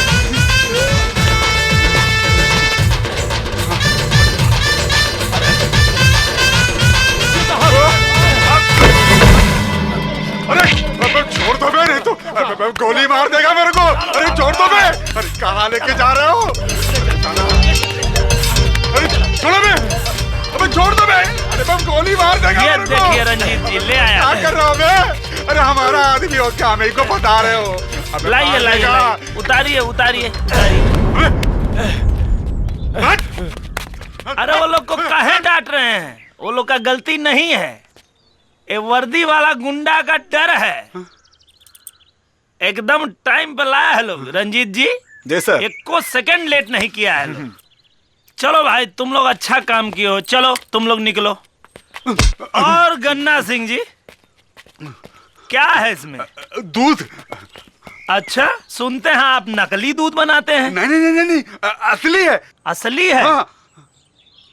अरे छोड़ दो बे, नहीं तो गोली मार देगा मेरे को। अरे छोड़ दो बे। अरे कहाँ लेके जा रहे हो? अरे छोड़ो बे। अबे छोड़ दो बे। अरे बम गोली मार देगा मेरे को। देखिए रंजीत जी ले आया। क्या कर रहे हो बे? अरे हमारा आदमी हो क्या, मेरे को बता रहे हो? लाइए लाइए, उतारिए उतारिए। अरे वो लोग को काहे डांट रहे हैं? वो लोग का गलती नहीं है, ये वर्दी वाला गुंडा का डर है। एकदम टाइम पे लाया है लोग। रंजीत जी जी सर। एक को सेकंड लेट नहीं किया है लोग। चलो भाई तुम लोग अच्छा काम किए हो, चलो तुम लोग निकलो। और गन्ना सिंह जी क्या है इसमें? दूध। अच्छा, सुनते हैं आप नकली दूध बनाते हैं। नहीं नहीं नहीं नहीं, असली है। असली है? हाँ।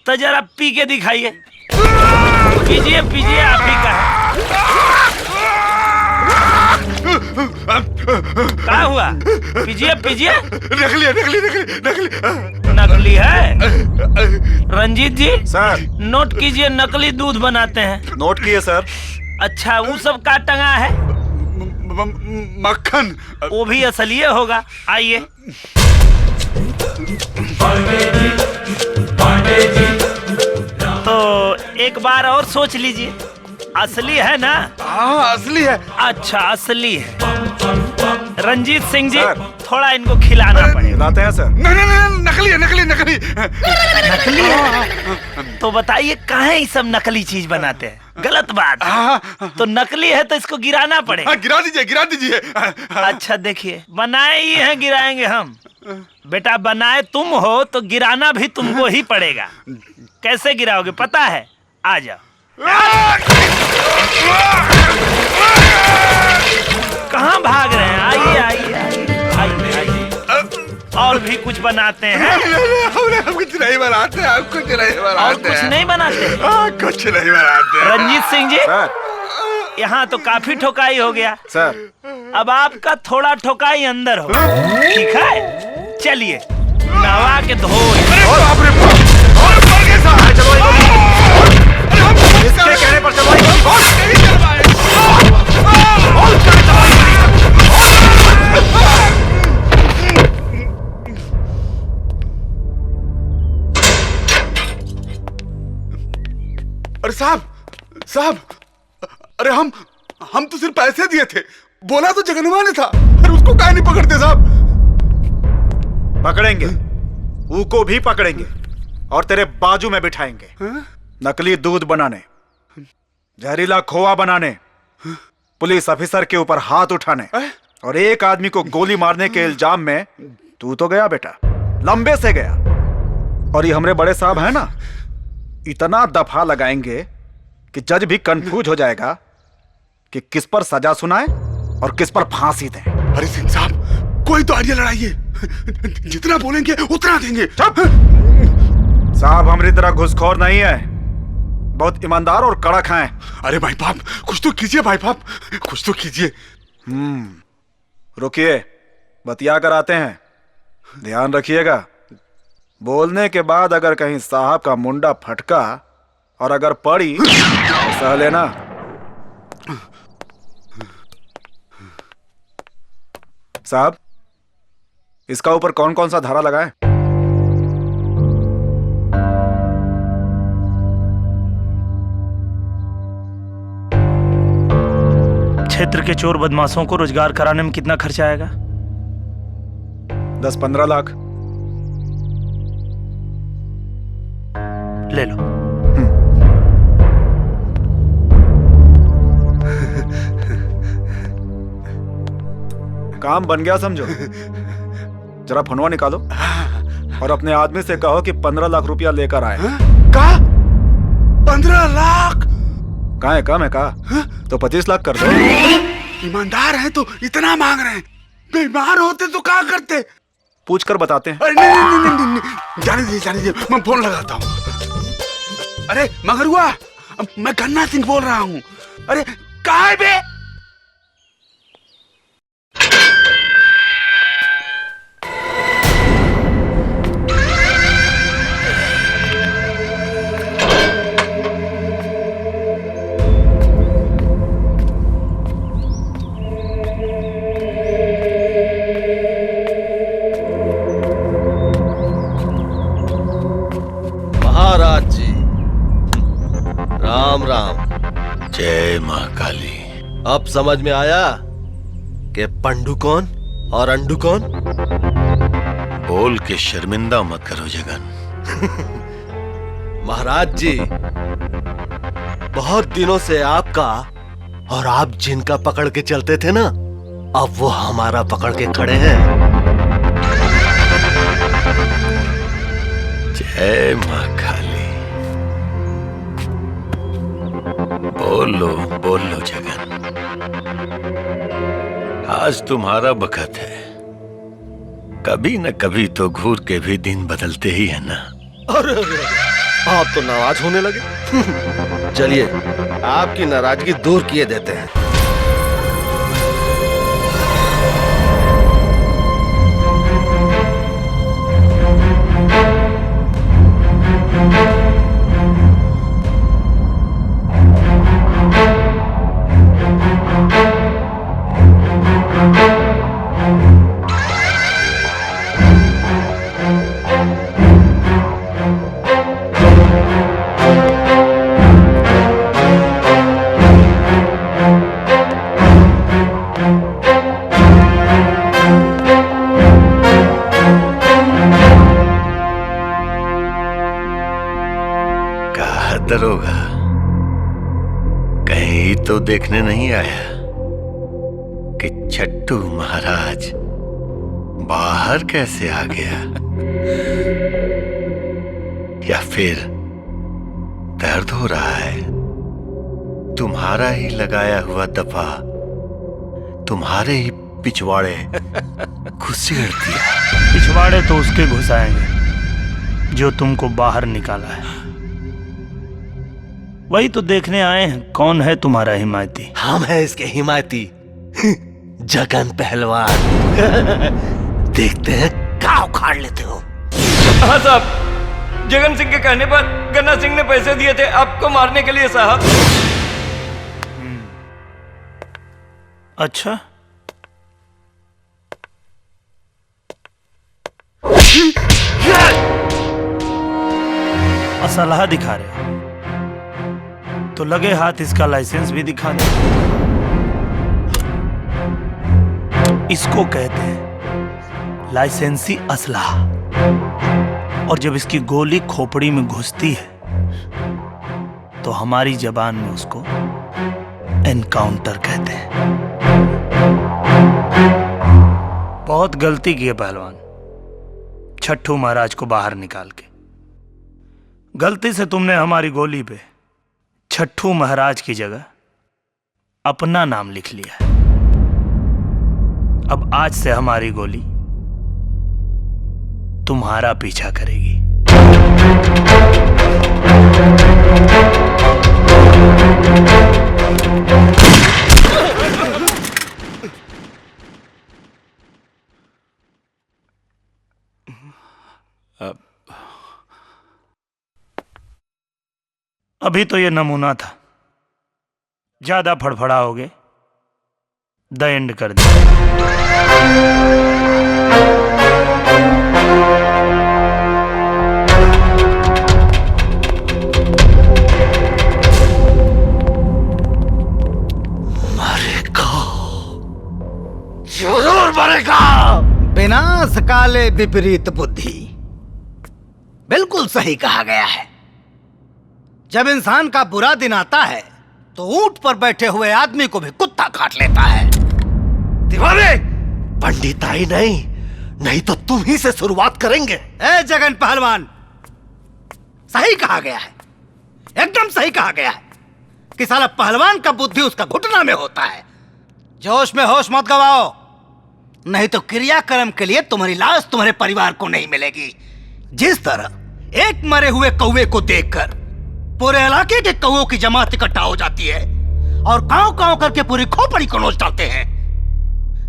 तो जरा पी के दिखाइए। पीजिए पीजिए, आप ही का है। क्या हुआ? पीजिए पीजिए। नकली है, नकली नकली नकली नकली है। रंजीत जी सर, नोट कीजिए, नकली दूध बनाते हैं। नोट किए सर। अच्छा, वो सब का टंगा है? मक्खन। वो भी असली होगा। आइए। तो एक बार और सोच लीजिए, असली है ना? हाँ असली है। अच्छा असली है। रंजीत सिंह जी थोड़ा इनको खिलाना पड़ेगा। खिलाते हैं सर। नहीं नहीं नहीं, नकली है, नकली नकली नकली है? तो बताइए कहाँ ये सब नकली चीज बनाते हैं? गलत बात है। तो नकली है तो इसको गिराना पड़ेगा। गिरा दीजिए, गिरा दीजिए। अच्छा देखिए, बनाए ही हैं, गिराएंगे हम। बेटा बनाए तुम हो तो गिराना भी तुमको ही पड़ेगा। कैसे गिराओगे पता है? आ जाओ। कहाँ भाग रहे हैं? आइए आइए आइए आइए। और भी कुछ बनाते हैं? हम कुछ नहीं बनाते, हम कुछ नहीं बनाते। और कुछ नहीं बनाते? कुछ नहीं बनाते। रंजीत सिंह जी यहाँ तो काफी ठोकाई हो गया सर। अब आपका थोड़ा ठोकाई अंदर हो, ठीक है? चलिए नवा के धो। इसके कहने पर अरे साहब साहब, अरे हम तो सिर्फ पैसे दिए थे, बोला तो जगनवा ने था। अरे उसको काहे नहीं पकड़ते साहब? पकड़ेंगे, को भी पकड़ेंगे और तेरे बाजू में बिठाएंगे। नकली दूध बनाने, जहरीला खोआ बनाने, पुलिस ऑफिसर के ऊपर हाथ उठाने और एक आदमी को गोली मारने के इल्जाम में तू तो गया बेटा, लंबे से गया। और ये हमारे बड़े साहब हैं ना, इतना दफा लगाएंगे कि जज भी कंफ्यूज हो जाएगा कि किस पर सजा सुनाए और किस पर फांसी दें। अरे सिंह साहब, कोई तो आइडिया लड़ाइए, जितना बोलेंगे उतना देंगे। साहब हमारी तरह घुसखोर नहीं है, बहुत ईमानदार और कड़क हैं। अरे भाई बाप, कुछ तो कीजिए भाई बाप, कुछ तो कीजिए। रुकिए, बतिया कर आते हैं। ध्यान रखिएगा, बोलने के बाद अगर कहीं साहब का मुंडा फटका और अगर पड़ी तो सह लेना। साहब इसका ऊपर कौन कौन सा धारा लगाएं? क्षेत्र के चोर बदमाशों को रोजगार कराने में कितना खर्चा आएगा? 10-15 लाख। ले लो। काम बन गया समझो। जरा फोनवा निकालो और अपने आदमी से कहो कि 15 लाख रुपया लेकर आए। कहा 15 लाख? कहाँ है, कम है कहा? तो 25 लाख कर दो। ईमानदार हैं तो इतना मांग रहे हैं, बेईमान होते तो क्या करते? पूछ कर बताते हैं। अरे नहीं नहीं नहीं, नहीं, नहीं। जाने दीजिए, मैं फोन लगाता हूँ। अरे मगरुआ, मैं गन्ना सिंह बोल रहा हूँ। अरे कहाँ है बे? महाराज जी राम राम। जय मां काली। अब समझ में आया कि पंडू कौन और अंडू कौन? बोल के शर्मिंदा मत करो जगन। महाराज जी, बहुत दिनों से आपका और आप जिनका पकड़ के चलते थे ना, अब वो हमारा पकड़ के खड़े हैं। जय माँ काली। बोल लो जगन, आज तुम्हारा बखत है। कभी न कभी तो घूर के भी दिन बदलते ही है ना। अरे आप तो नाराज होने लगे। चलिए आपकी नाराजगी दूर किए देते हैं। दरोगा कहीं तो देखने नहीं आया कि छट्टू महाराज बाहर कैसे आ गया, या फिर दर्द हो रहा है? तुम्हारा ही लगाया हुआ दफा तुम्हारे ही पिछवाड़े घुसेड़ दिया। पिछवाड़े तो उसके घुसाएंगे जो तुमको बाहर निकाला है। वही तो देखने आए हैं कौन है तुम्हारा हिमायती। हम हैं इसके हिमायती, जगन पहलवान। देखते हैं क्या उखाड़ लेते हो। हाँ साहब, जगन सिंह के कहने पर गन्ना सिंह ने पैसे दिए थे आपको मारने के लिए साहब। अच्छा, असलहा दिखा रहे हो तो लगे हाथ इसका लाइसेंस भी दिखा दे। इसको कहते हैं लाइसेंसी असलहा, और जब इसकी गोली खोपड़ी में घुसती है तो हमारी जबान में उसको एनकाउंटर कहते हैं। बहुत गलती की है पहलवान, छट्टू महाराज को बाहर निकाल के। गलती से तुमने हमारी गोली पे छट्टू महाराज की जगह अपना नाम लिख लिया है। अब आज से हमारी गोली तुम्हारा पीछा करेगी। अभी तो ये नमूना था, ज्यादा फड़फड़ाओगे द एंड कर दे। जरूर मरेगा। विनाश काले विपरीत बुद्धि, बिल्कुल सही कहा गया है। जब इंसान का बुरा दिन आता है तो ऊंट पर बैठे हुए आदमी को भी कुत्ता काट लेता है। दीवाने, पंडिताई नहीं तो तुम ही से शुरुआत करेंगे। ए जगन पहलवान, सही कहा गया है, एकदम सही कहा गया है कि साला पहलवान का बुद्धि उसका घुटना में होता है। जोश में होश मत गवाओ, नहीं तो क्रियाक्रम के लिए तुम्हारी लाश तुम्हारे परिवार को नहीं मिलेगी। जिस तरह एक मरे हुए कौवे को देखकर पूरे इलाके के कौवों की जमात इकट्ठा हो जाती है और कांव कांव करके पूरी खोपड़ी को नोच डालते हैं।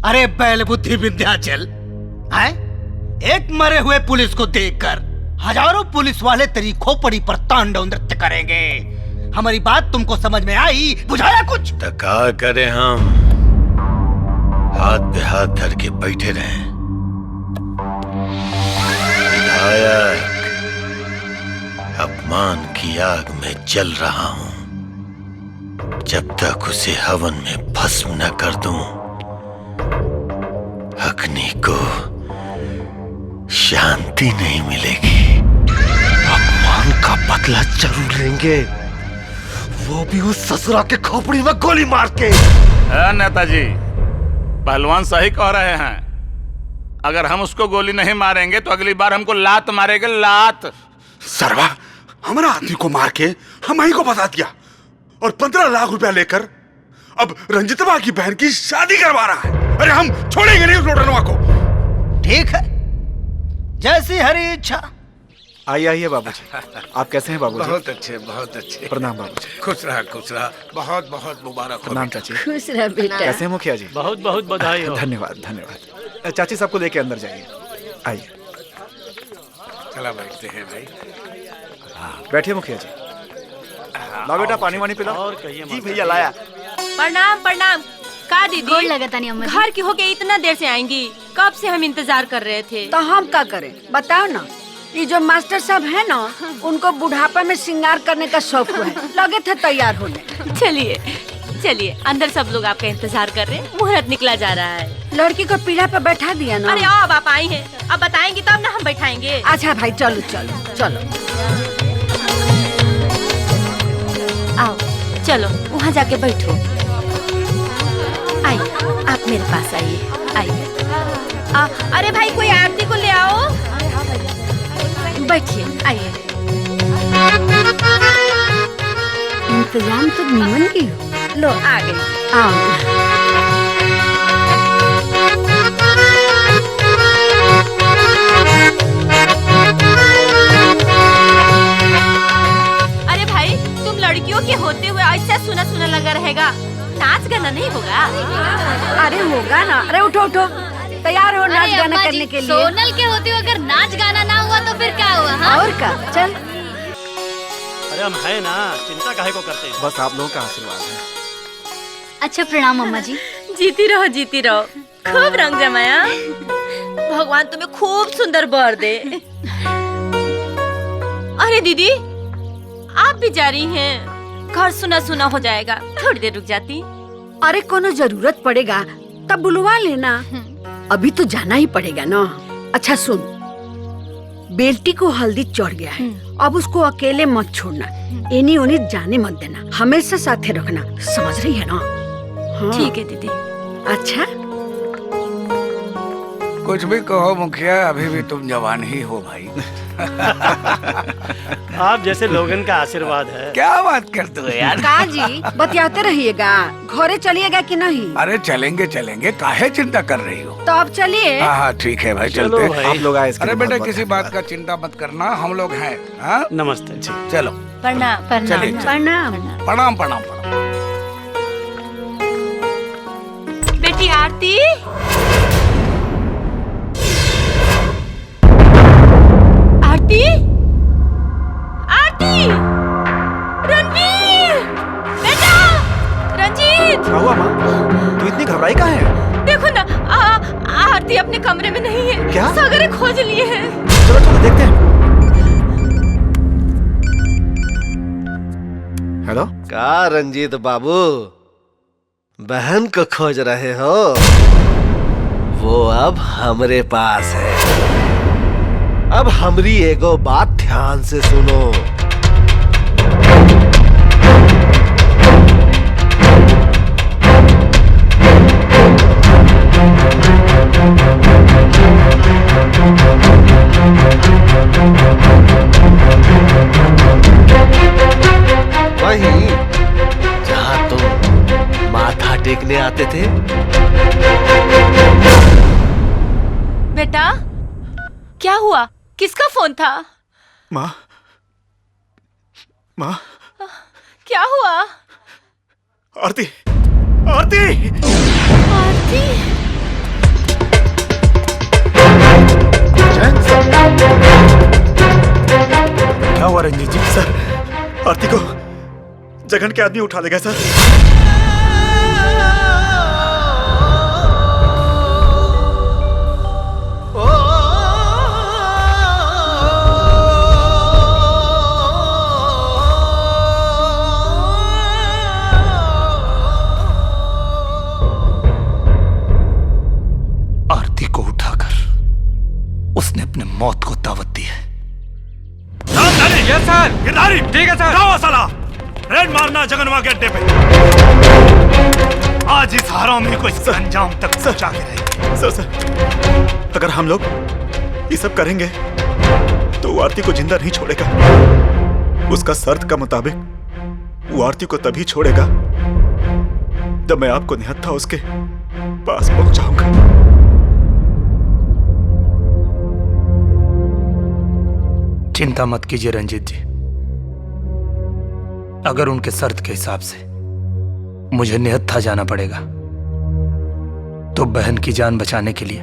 अरे बैल बुद्धि विंध्याचल, हैं? एक मरे हुए पुलिस को देखकर हजारों पुलिस वाले तेरी खोपड़ी पर तांडव नृत्य करेंगे। हमारी बात तुमको समझ में आई? बुझाया कुछ? तो क्या करें हम? हाथ पे हाथ धर के बैठे रहें? विधायक, अपमान की आग में जल रहा हूं। जब तक उसे हवन में भस्म न कर दूं, अग्नि को शांति नहीं मिलेगी। अपमान का बदला जरूर लेंगे, वो भी उस ससुरा के खोपड़ी में गोली मार के। नेताजी, पहलवान सही कह रहे हैं। अगर हम उसको गोली नहीं मारेंगे तो अगली बार हमको लात मारेंगे, लात। सरवा, हमारा आदमी को मार के हम ही को बता दिया और 15 लाख रुपया लेकर अब रंजितवा की बहन की शादी करवा रहा है। अरे हम छोड़ेंगे नहीं उस लोटनवा को। ठीक है, जैसी हरी इच्छा। आइए आइए बाबूजी। आप कैसे हैं बाबूजी? बहुत अच्छे, बहुत अच्छे। प्रणाम बाबूजी। खुश रहा, खुश रहा। बहुत बहुत मुबारक हो। प्रणाम चाची। खुश रह बेटा। कैसे हैं मुखिया जी? बहुत बहुत बधाई हो। धन्यवाद धन्यवाद। चाची सबको लेके अंदर जाइए। आइए। चला बैठते हैं भाई। बैठिए मुखिया जी। ला बेटा पानी वानी पिला। और कहिए जी भैया लाया। प्रणाम प्रणाम। का दीदी गोड़ लगता नहीं अम्मा जी। घर की होके इतना देर से आएंगी? कब से हम इंतजार कर रहे थे। तो हम क्या करें बताओ ना। ये जो मास्टर साहब है ना, उनको बुढ़ापा में श्रृंगार करने का शौक है, लगे थे तैयार होने। चलिए चलिए, अंदर सब लोग आपका इंतजार कर रहे हैं। मुहूर्त निकला जा रहा है। लड़की को पीढ़ा पे बैठा दिया ना। अरे अब आप आई हैं, अब बताएंगी तब ना हम बैठाएंगे। अच्छा भाई चलो चलो चलो। आओ चलो वहाँ जाके बैठो। आइए आप मेरे पास आइए आइए। अरे भाई कोई आरती को ले आओ। बैठिए आइए। इंतजाम तो निमन की हो। लो आ गई। आओ। अरे भाई तुम लड़कियों के होते हुए ऐसा सुना सुना लगा रहेगा, नाच गाना नहीं होगा? अरे होगा ना। अरे उठो उठो, तैयार हो नाच गाना अम्मा करने जी, के लिए। सोनल के होते हुए अगर नाच गाना ना हुआ तो फिर क्या हुआ? हाँ? और क्या, चल। अरे हम है ना, चिंता काहे को करते हैं? बस आप लोगों का आशीर्वाद है। अच्छा प्रणाम अम्मा जी। जीती रहो खूब रंग जमाया। भगवान तुम्हें खूब सुंदर बर दे। अरे दीदी आप भी जा रही हैं? घर सुना सुना हो जाएगा, थोड़ी देर रुक जाती। अरे कोनो जरूरत पड़ेगा तब बुलवा लेना, अभी तो जाना ही पड़ेगा ना। अच्छा सुन, बेल्टी को हल्दी चढ़ गया है, अब उसको अकेले मत छोड़ना, इन्हीं उन्हीं जाने मत देना, हमेशा साथे रखना, समझ रही है ना? हाँ। ठीक है दीदी। अच्छा कुछ भी कहो मुखिया, अभी भी तुम जवान ही हो भाई। आप जैसे लोगन का आशीर्वाद है। क्या बात करते हो यार? का जी बतियाते रहिएगा, घरे चलिएगा कि नहीं? अरे चलेंगे चलेंगे, काहे चिंता कर रही हो? तो अब चलिए। हाँ ठीक है भाई, चलो चलते भाई। आप लोग आए इसके अरे लिए बेटा बहुत किसी बात का चिंता मत करना, हम लोग हैं। हाँ नमस्ते जी। चलो प्रणाम चलिए, प्रणाम। प्रणाम प्रणाम। बेटी आरती। आरती आरती। रणवीर बेटा। रंजीत। क्या हुआ माँ? तू इतनी घबराई काहे है? देखो ना, आरती अपने कमरे में नहीं है। क्या? सागरे खोज लिए हैं। चलो चलो देखते हैं। हेलो। का रंजीत बाबू, बहन को खोज रहे हो? वो अब हमरे पास है। अब हमरी एगो बात ध्यान से सुनो। वहीं जहां तुम माथा टेकने आते थे। बेटा क्या हुआ? किसका फोन था? माँ माँ क्या हुआ? आरती आरती आरती। क्या हुआ रंजीत जी? सर आरती को जगन के आदमी उठा ले गए सर। आरती को उठाकर उसने अपने मौत को दावत दी है। Yes sir. गिरधारी ठीक है सर। जाओ साला, रेड मारना जगनवा के अड्डे पे। आज इस हरामी को इसके अंजाम तक पहुंचा के रहेंगे। सर, अगर हम लोग ये सब करेंगे तो वो आरती को जिंदा नहीं छोड़ेगा। उसका शर्त का मुताबिक वो आरती को तभी छोड़ेगा जब मैं आपको निहत्था उसके पास पहुंचाऊंगा। चिंता मत कीजिए रंजीत जी, अगर उनके शर्त के हिसाब से मुझे निहत्था जाना पड़ेगा तो बहन की जान बचाने के लिए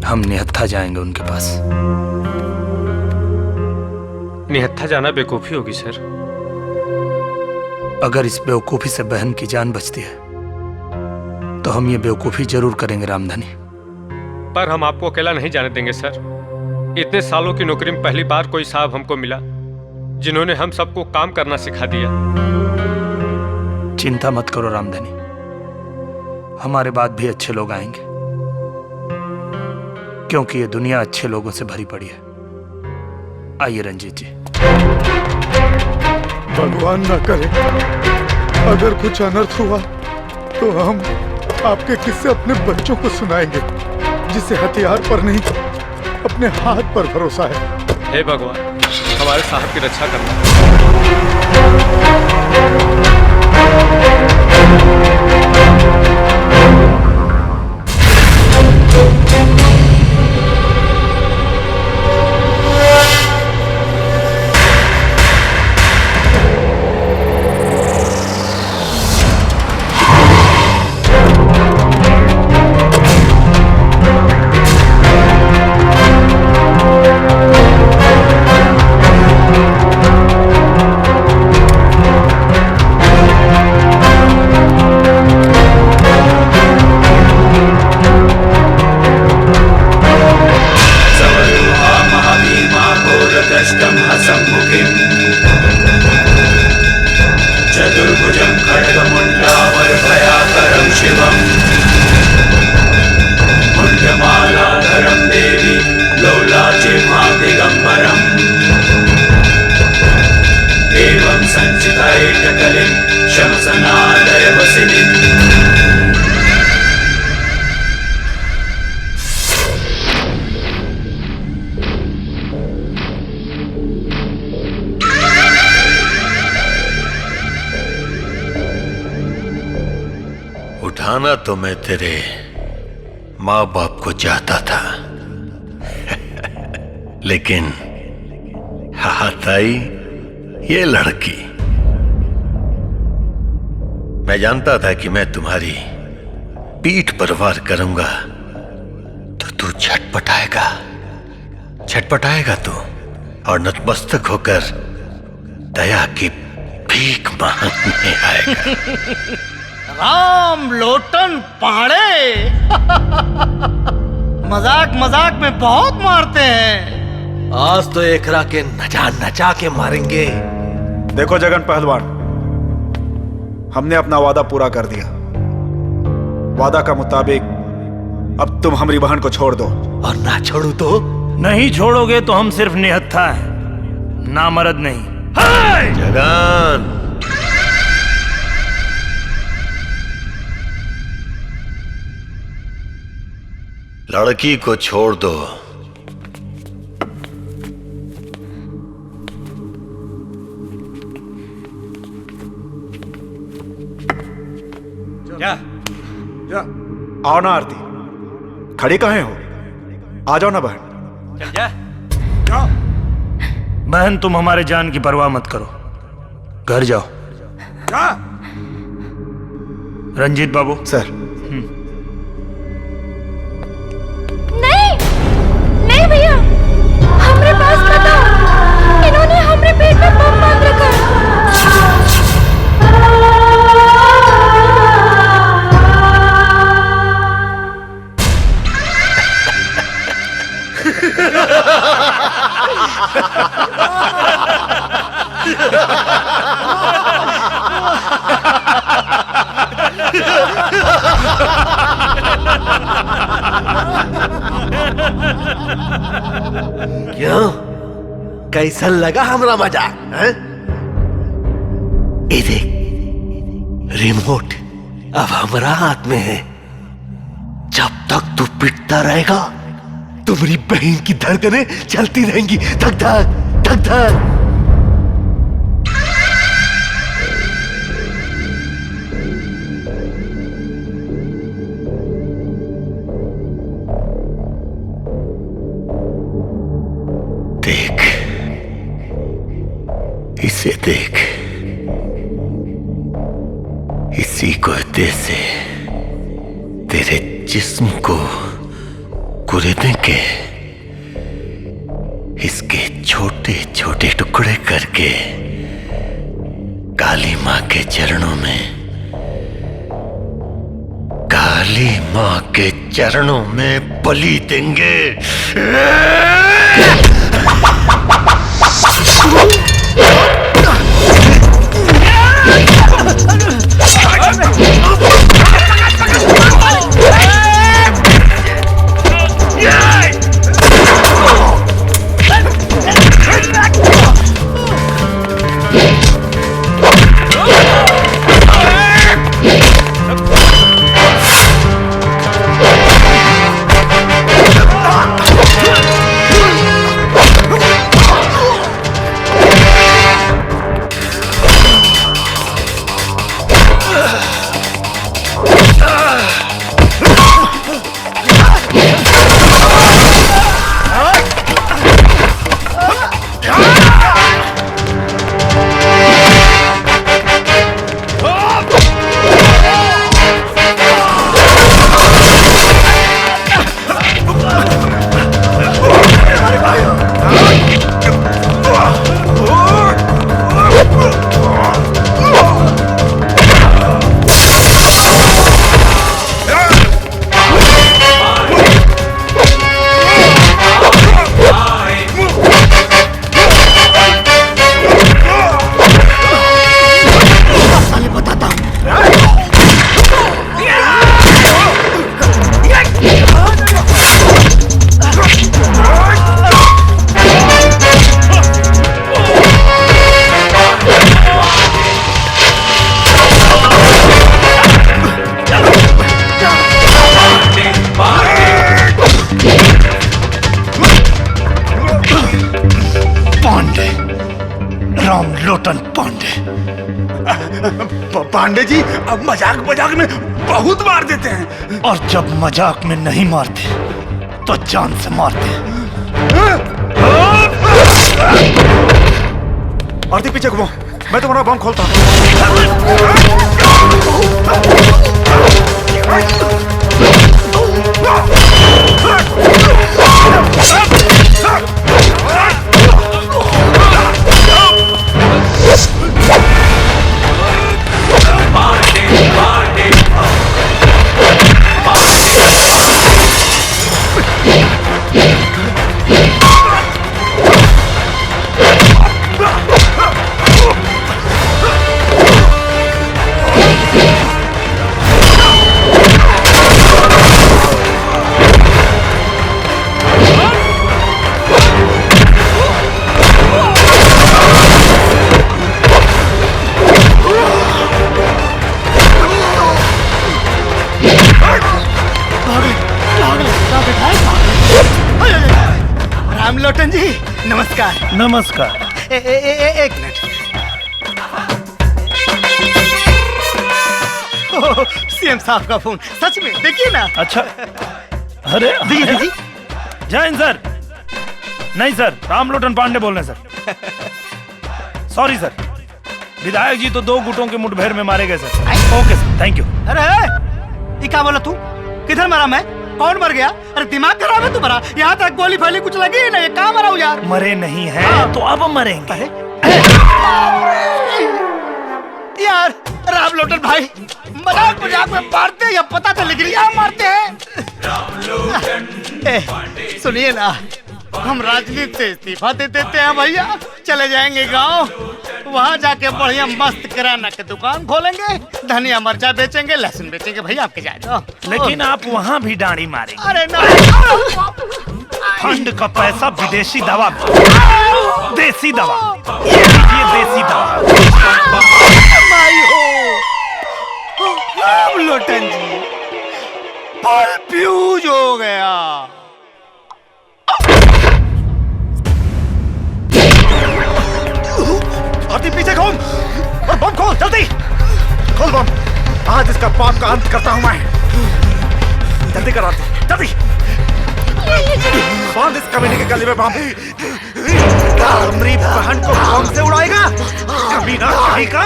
हम निहत्था जाएंगे उनके पास। निहत्था जाना बेवकूफी होगी सर। अगर इस बेवकूफी से बहन की जान बचती है तो हम ये बेवकूफी जरूर करेंगे रामधनी। पर हम आपको अकेला नहीं जाने देंगे सर। इतने सालों की नौकरी में पहली बार कोई साहब हमको मिला जिन्होंने हम सबको काम करना सिखा दिया। चिंता मत करो रामधनी, हमारे बाद भी अच्छे लोग आएंगे, क्योंकि ये दुनिया अच्छे लोगों से भरी पड़ी है। आइए रंजीत जी। भगवान ना करे अगर कुछ अनर्थ हुआ तो हम आपके किस्से अपने बच्चों को सुनाएंगे, जिसे हथियार पर नहीं अपने हाथ पर भरोसा है। हे भगवान, हमारे साहब की रक्षा करना। चतुर्भुजं खड्गमुण्डावरभयाकरं शिवम् मुण्डमालाधरं देवी लौलाचिह्मा दिगम्बरम् एवं सञ्चितैककलिं शमसनादयवसिनीम्। उठाना तो मैं तेरे माँ बाप को चाहता था लेकिन हाथ आई ये लड़की। मैं जानता था कि मैं तुम्हारी पीठ पर वार करूंगा तो तू छटपटाएगा तू और नतमस्तक होकर दया की भीख मांगने आएगा। राम लोटन पहाड़े मजाक मजाक में बहुत मारते हैं। आज तो एकरा के नचा के मारेंगे। देखो जगन पहलवान, हमने अपना वादा पूरा कर दिया। वादा का मुताबिक अब तुम हमारी बहन को छोड़ दो। और ना छोड़ू तो? नहीं छोड़ोगे तो हम सिर्फ निहत्था हैं, नामर्द नहीं। जगन, लड़की को छोड़ दो। जा, जा। आओ ना आरती, खड़ी कहाँ हो? आ जाओ ना बहन। चल जा। जाओ। बहन तुम हमारे जान की परवाह मत करो, घर जाओ। जा। रंजीत बाबू। सर। नहीं भैया, हमरे पास मत आओ। इन्होंने हमरे पेट में बम बांध रखा है। कैसा लगा हमरा मजाक? ये देख, रिमोट अब हमारा हाथ में है। जब तक तू पिटता रहेगा तुम्हारी बहन की धड़कनें चलती रहेंगी, धक धक धक धक। देख, इसे देख, इसी कुर्ते से तेरे जिस्म को कुरेदने के, इसके छोटे छोटे टुकड़े करके काली माँ के चरणों में, काली माँ के चरणों में बलि देंगे। पांडे जी, अब मजाक मजाक में बहुत मार देते हैं, और जब मजाक में नहीं मारते तो जान से मारते हैं। आरती पीछे घुमाओ, मैं तुम्हारा बम खोलता हूँ। रामलोटन जी नमस्कार। नमस्कार। एक मिनट। सीएम साहब का फोन, सच में देखिए ना। अच्छा, अरे दीजिए। जय हिंद सर। नहीं सर, रामलोटन पांडे बोल रहे हैं सर। सॉरी सर, विधायक जी तो 2 गुटों के मुठभेड़ में मारे गए sir. Okay sir, thank you. अरे ये क्या बोला तू? किधर मरा मैं? कौन मर गया? अरे दिमाग खराब है तुम्हारा? यहाँ तक गोली फैली कुछ लगी ही नहीं, कहाँ मरा हूँ यार? मरे नहीं है तो अब मरेंगे। यार रामलोटन भाई, मजाक मजाक में मारते या पता तो लेकिन यहाँ मारते हैं। सुनिए ना, हम राजनीति से इस्तीफा दे देते हैं भैया, चले जाएंगे गांव, वहाँ जाके बढ़िया मस्त किराना की दुकान खोलेंगे, धनिया मिर्चा बेचेंगे, लहसुन बेचेंगे भैया, आपके जाए तो। लेकिन आप वहाँ भी डांडी मारेंगे। अरे ना, फंड का पैसा विदेशी दवा में। देसी दवा, ये लीजिए देसी दवा। माई हो राम लोटन जी, बल फ्यूज हो गया। आरती पीछे घूम और बम खोल, जल्दी खोल बम। आज इसका पाप का अंत करता हूं मैं। जल्दी कर आरती, जल्दी बांध इस कमीने के गले में बम। मेरी बहन को बम से उड़ाएगा कमीना कहीं का।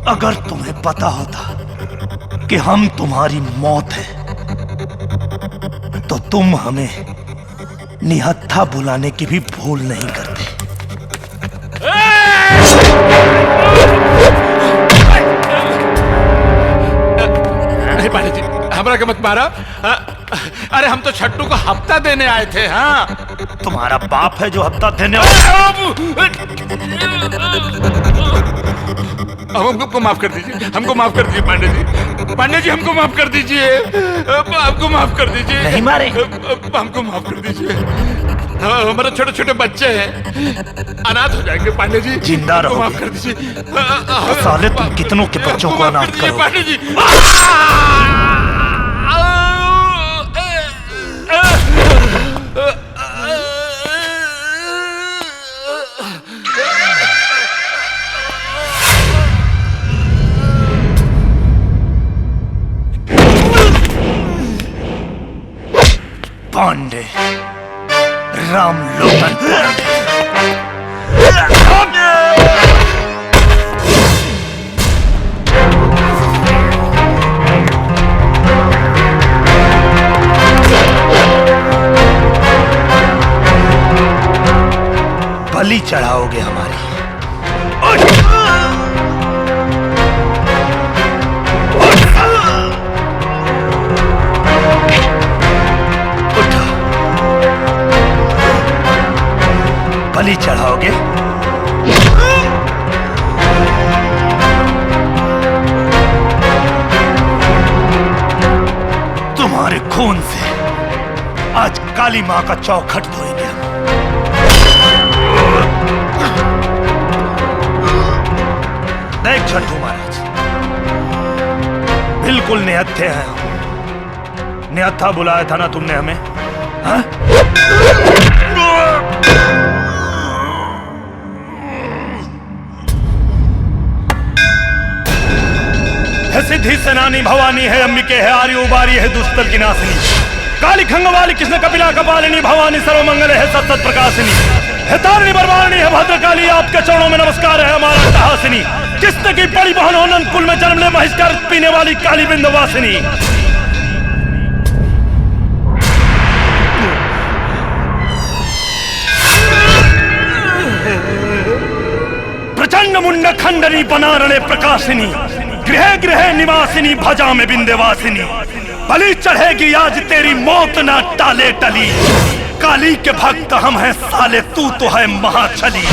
अगर तुम्हें पता होता कि हम तुम्हारी मौत है तो तुम हमें निहत्था बुलाने की भी भूल नहीं करते। नहीं पांडे जी, हमरा के मत मारा। अरे हम तो छट्टू को हफ्ता देने आए थे। हाँ, तुम्हारा बाप है जो हफ्ता देने हमको माफ कर दीजिए, हमको माफ कर दीजिए पांडे जी। पांडे जी हमको माफ कर दीजिए, हमको माफ कर दीजिए। नहीं मारे, हमको माफ कर दीजिए। हमारे छोटे छोटे बच्चे हैं, अनाथ हो जाएंगे पांडे जी। जिंदा रहो, माफ कर दीजिए। साले तुम कितनों के बच्चों को अनाथ करो पांडे जी। पांडे, राम लोटन पांडे। बलि चढ़ाओगे हमारी। बलि चढ़ाओगे? तुम्हारे खून से आज काली मां का चौखट धोएंगे हम। देख छट्टू महाराज, बिल्कुल निहत्थे हैं हम। निहत्था बुलाया था ना तुमने हमें? हाँ? है सिद्धि सेनानी भवानी है अंबिके है आर्य उबारी है दुष्टल की नासिनी काली खंगवाली कृष्ण कपिला कपालिनी भवानी सर्वमंगल है सत सत प्रकाशिनी है तारिणी बरवारिणी है भद्रकाली आपके चरणों में नमस्कार है हमारा हासिनी कृष्ण की बड़ी बहन हो नंद कुल में जन्म ले महिष्कार पीने वाली काली बिंदवासिनी। प्रचंड मुंड खंडनी बनारणे प्रकाशिनी गृह गृह निवासिनी भजा में बिंदेवासिनी बलि चढ़ेगी आज तेरी मौत ना टाले टली काली के भक्त हम हैं साले तू तो है महाछली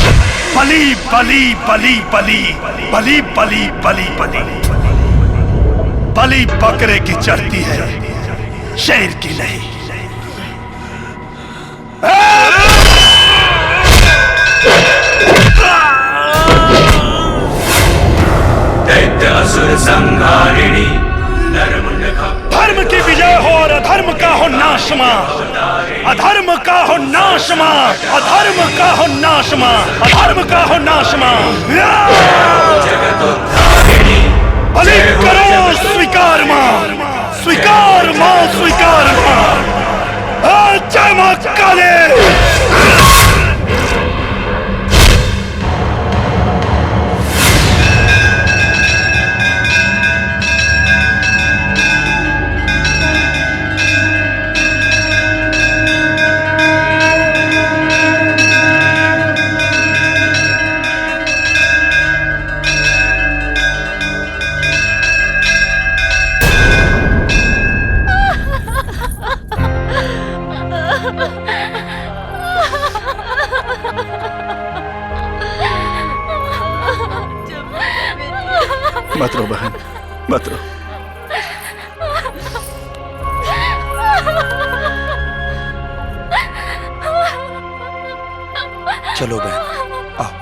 बलि बलि बलि बलि बलि बलि बलि बलि बलि बकरे की चढ़ती है शेर की नहीं। दैत्य असुर संहारिणी नरमुंड धर्म की विजय हो और अधर्म का हो नाशमा अधर्म का हो नाशमा अधर्म का हो नाशमा अधर्म का हो नाशमा। बलि करो स्वीकार मां स्वीकार मां स्वीकार मां जय मां काली। मत रो बहन, मत रो। चलो बहन, आओ।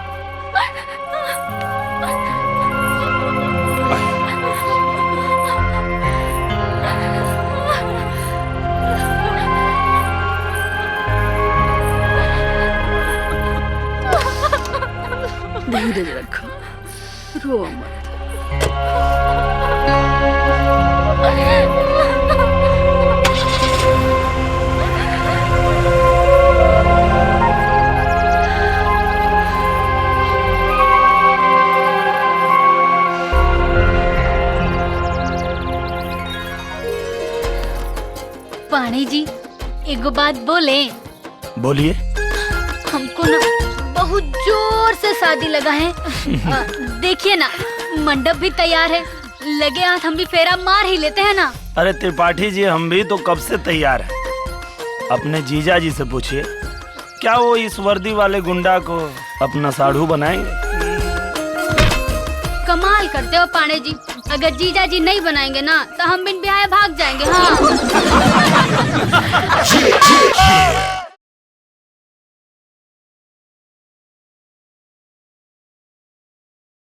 धीरज रखो, रो मत। पानी जी एगो बात बोले। बोलिए। हमको ना बहुत जोर से शादी लगा है। देखिए ना मंडप भी तैयार है, लगे हाथ हम भी फेरा मार ही लेते हैं ना। अरे त्रिपाठी जी, हम भी तो कब से तैयार हैं। अपने जीजा जी से पूछिए, क्या वो इस वर्दी वाले गुंडा को अपना साढ़ू बनाएंगे? कमाल करते हो पांडे जी, अगर जीजा जी नहीं बनाएंगे ना तो हम बिन ब्याह भाग जाएंगे। हाँ